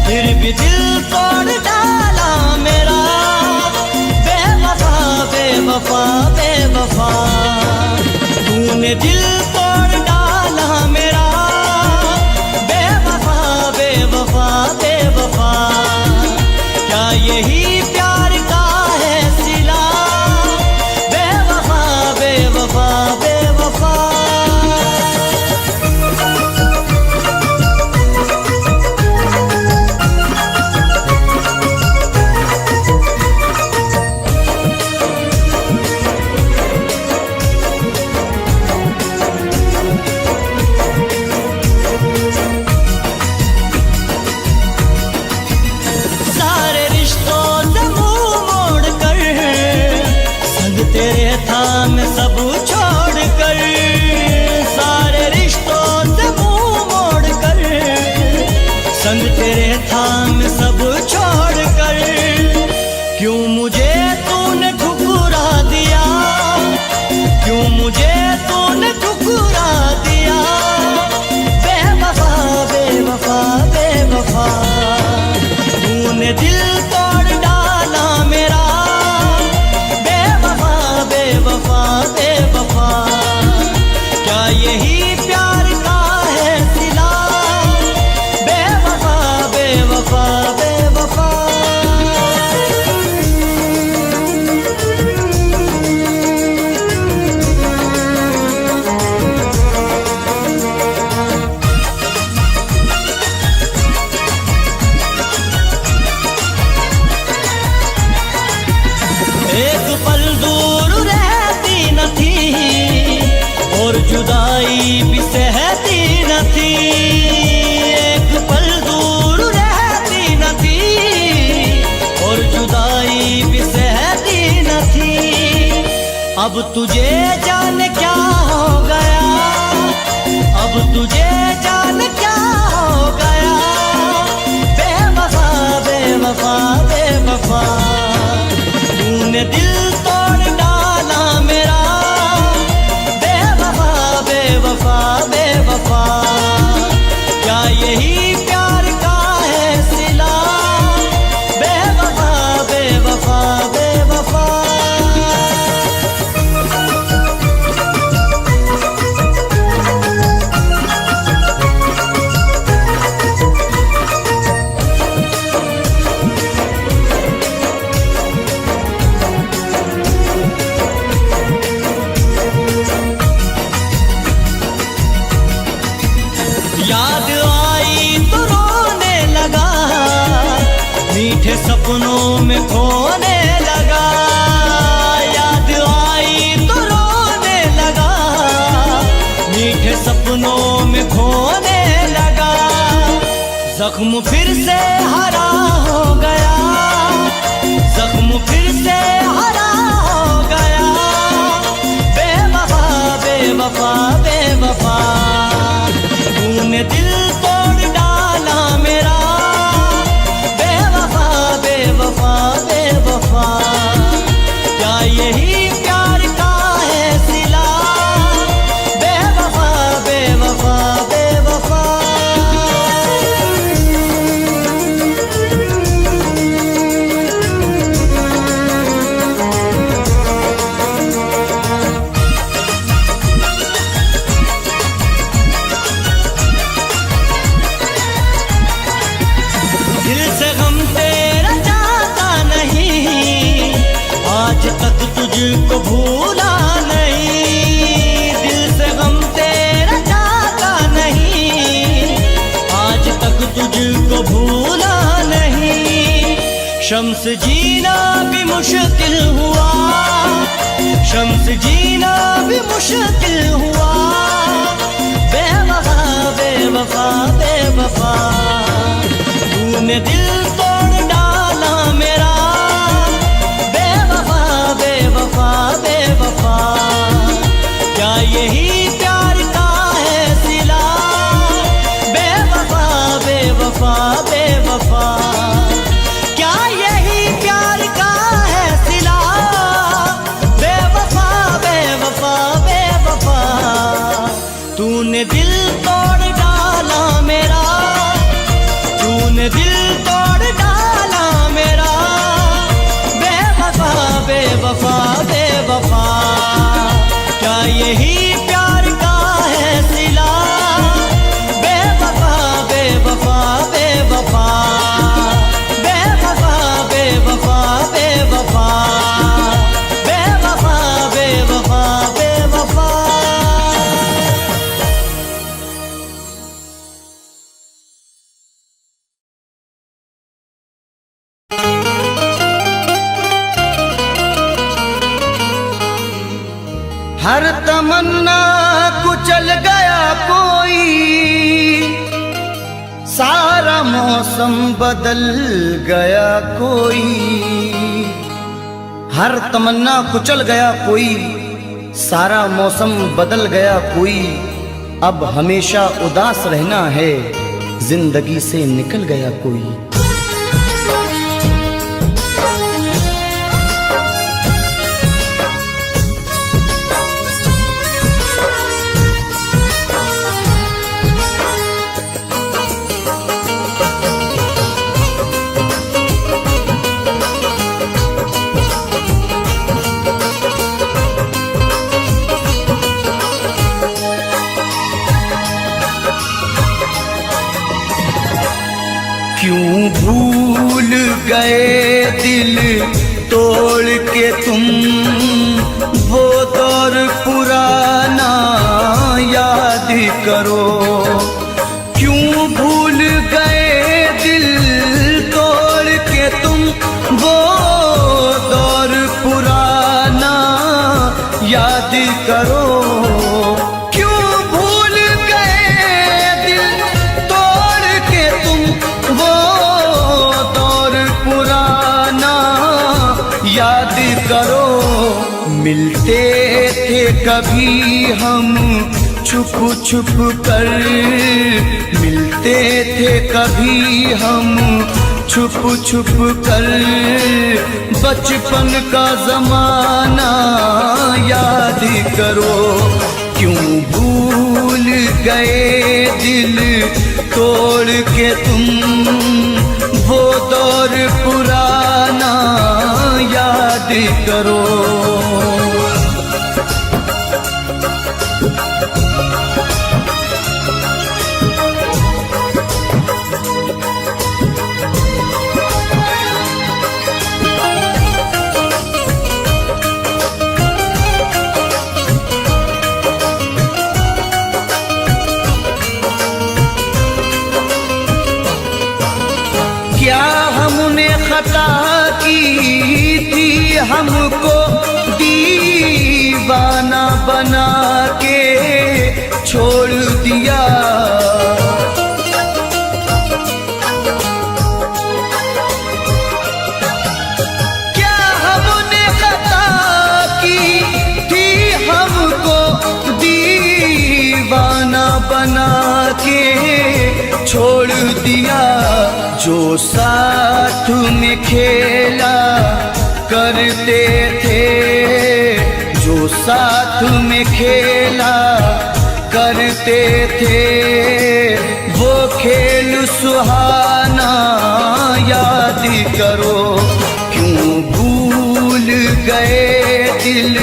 फिर भी दिल तोड़ डाला मेरा। बेवफा बेवफा बेवफा, तूने दिल तोड़ डाला मेरा। बेवफा बेवफा, क्या यही प्यार का है सिला? बेवफा बेवफा बेवफा। तेरे था मैं सब छोड़ कर, सारे रिश्तों से मुंह मोड़ कर, संग तेरे था मैं सब छोड़ कर। क्यों मुझे तूने ठुकरा दिया, क्यों मुझे तूने ठुकरा दिया? बेवफा बेवफा बेवफा, तूने दिल तोड़ डाला मेरा। बेवफा बेवफा, क्या यही प्यार का है सिला? बेवफा बेवफा बेवफा। एक पल दूर रहती न थी और जुदाई भी सहती न थी, एक पल दूर रहती न थी और जुदाई भी सहती न थी। अब तुझे जान क्या हो गया, अब तुझे जान क्या हो गया? बेवफा बेवफा बेवफा, तूने दिल तोड़ डाला मेरा। बेवफा बेवफा बेवफा, क्या यही प्यार का है सिला? बेवफा बेवफा बेवफा। याद आई तो रोने लगा, मीठे सपनों में खोने लगा। याद आई तो रोने लगा, मीठे सपनों में खोने लगा। जख्म फिर से हरा हो गया, जख्म फिर से हरा हो गया। बेवफा बेवफा बेवफा, तूने दिल तोड़ डाला मेरा। बेवफा बेवफा बेवफा, क्या यही प्यार का है सिला? बेवफा बेवफा बेवफा। शम्स जीना भी मुश्किल हुआ, शम्स जीना भी मुश्किल हुआ, बेवफा बेवफा बेवफा, तूने दिल तोड़ डाला मेरा, बेवफा बेवफा बेवफा, क्या यही प्यार का है सिला, बेवफा बेवफा बेवफा, क्या यही प्यार का है सिला, बेवफा बेवफा बेवफा, तूने दिल तोड़ डाला मेरा, तूने दिल तोड़ डाला मेरा, बेवफा बेवफा बेवफा, क्या यही प्यार का है सिला, बेवफा बेवफा बेवफा, बेवफा बेवफा बेवफा, बेवफा बेवफा बेवफा। हर तमन्ना कुचल गया कोई, सारा मौसम बदल गया कोई, हर तमन्ना कुचल गया कोई, सारा मौसम बदल गया कोई, अब हमेशा उदास रहना है, जिंदगी से निकल गया कोई। क्यों भूल गए दिल तोड़ के तुम, वो दौर पुराना याद करो, क्यों भूल गए दिल तोड़ के तुम, वो दौर पुराना याद करो, क्यों भूल गए दिल तोड़ के तुम, वो दौर पुराना याद करो। मिलते थे कभी हम छुप छुप कर, मिलते थे कभी हम छुप छुप कर, बचपन का जमाना याद करो, क्यों भूल गए दिल तोड़ के तुम, वो दौर पुराना याद करो। क्या हमने खता की थी, हमको दीवाना बना के छोड़ दिया, क्या हमने खता की थी, हमको दीवाना बना के छोड़ दिया, जो साथ में खेला करते थे, जो साथ में खेला करते थे, वो खेल सुहाना याद करो, क्यों भूल गए दिल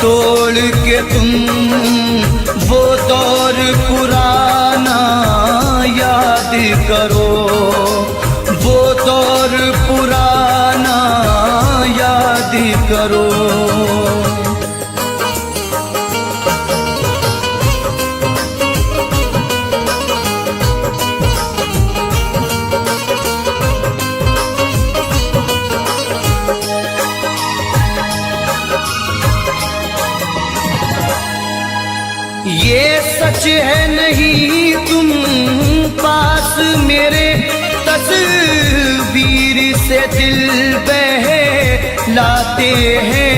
तोड़ के तुम, वो दौर पुराना याद करो, वो दौर पुराना याद करो। ये सच है नहीं तुम पास मेरे, तस्वीर से दिल बहलाते हैं।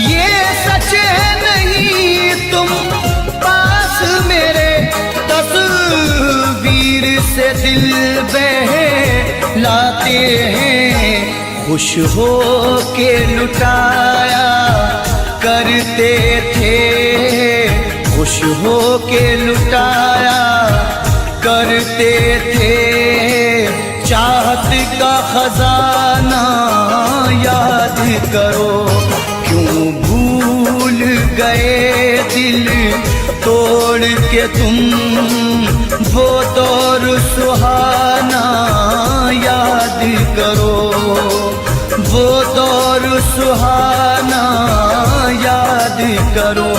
ये सच है नहीं तुम पास मेरे, तस्वीर से दिल बहलाते हैं। खुश हो के लुटाया करते थे, खुश हो के लुटाया करते थे। चाहत का खजाना याद करो, क्यों भूल गए दिल तोड़ के तुम वो दौर सुहाना याद करो, वो दौर सुहाना याद करो।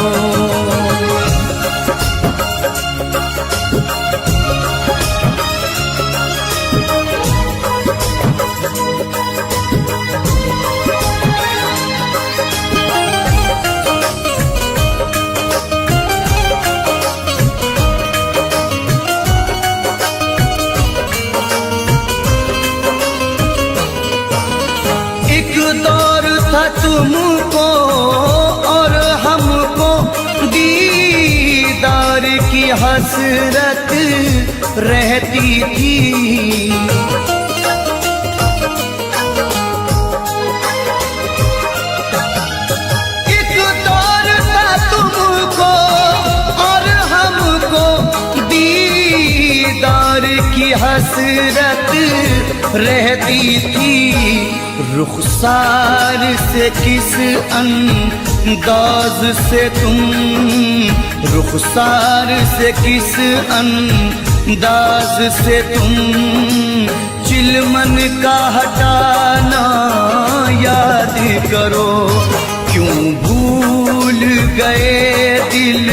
तुमको और हमको दीदार की हसरत रहती थी। एक दौर था तुमको और हमको दीदार की हसरत रहती थी। रुखसार से किस अंदाज से तुम, रुखसार से किस अंदाज से तुम चिलमन का हटाना याद करो, क्यों भूल गए दिल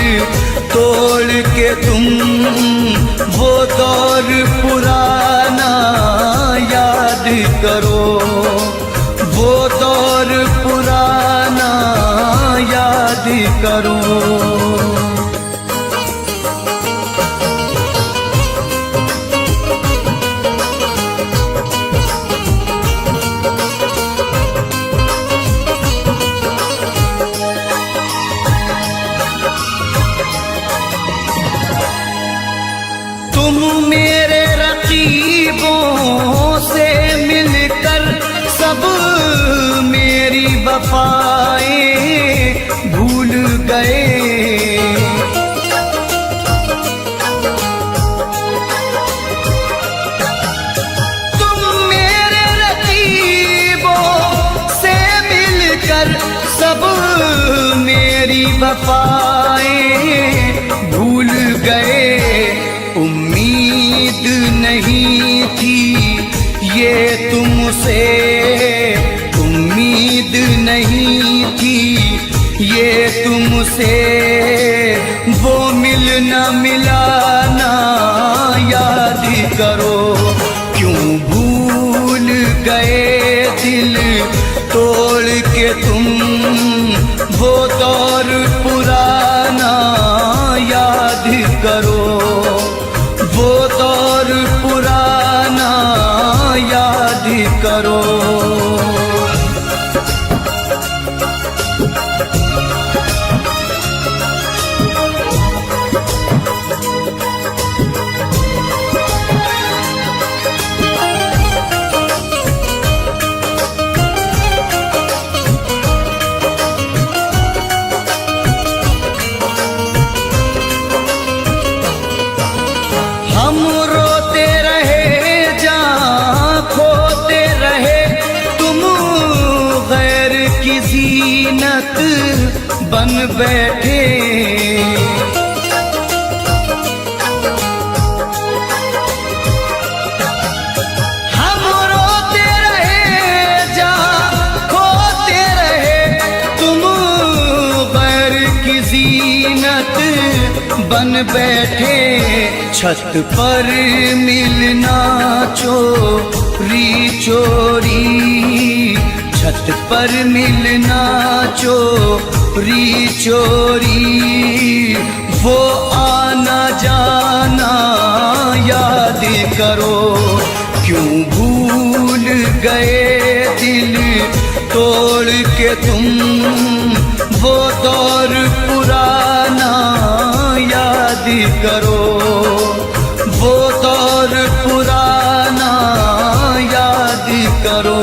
तोड़ के तुम वो दौर पुराना याद करो, वो दौर पुराना याद करो। तुम मेरे रकीबों से मिलकर सब मेरी वफाएं भूल गए। तुम मेरे रकीबों से मिलकर सब मेरी वफाएं भूल गए। उम्मीद नहीं थी ये तुमसे, उम्मीद नहीं थी ये तुमसे, वो मिलना मिलाना याद करो, क्यों भूल गए दिल तोड़ के तुम वो दौर पुराना याद करो, वो दौर पुराना याद करो। हम रोते रहे जहाँ खोते रहे, तुम गैर की जीनत बन बैठे। हम रोते रहे जहाँ खोते रहे, तुम गैर की जीनत बन बैठे। छत पर मिलना चोरी चोरी छत पर मिलना चोरी चोरी, वो आना जाना याद करो। क्यों भूल गए दिल तोड़ के तुम, वो दौर पुराना याद करो, वो दौर पुराना याद करो।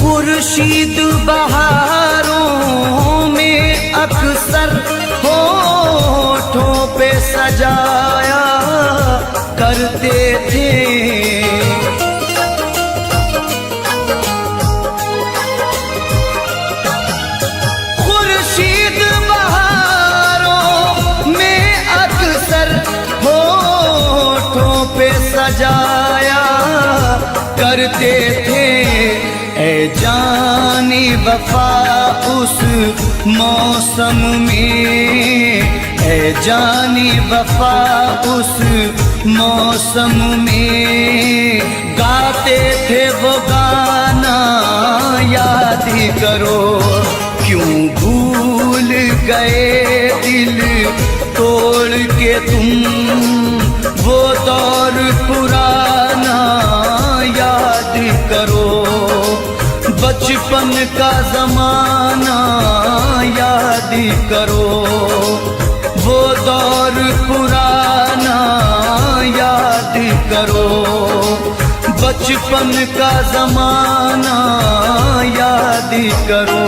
खुर्शीद बहारों में अक्सर होठों पे सजाया करते थे। खुर्शीद बहारों में अक्सर होठों पे सजाया करते थे। ऐ जानी वफा उस मौसम में, ऐ जानी वफा उस मौसम में, गाते थे वो गाना याद करो। क्यों भूल गए दिल तोड़ के तुम, वो दौर पुराना याद करो। बचपन का ज़माना याद करो, वो दौर पुराना याद करो। बचपन का ज़माना याद करो।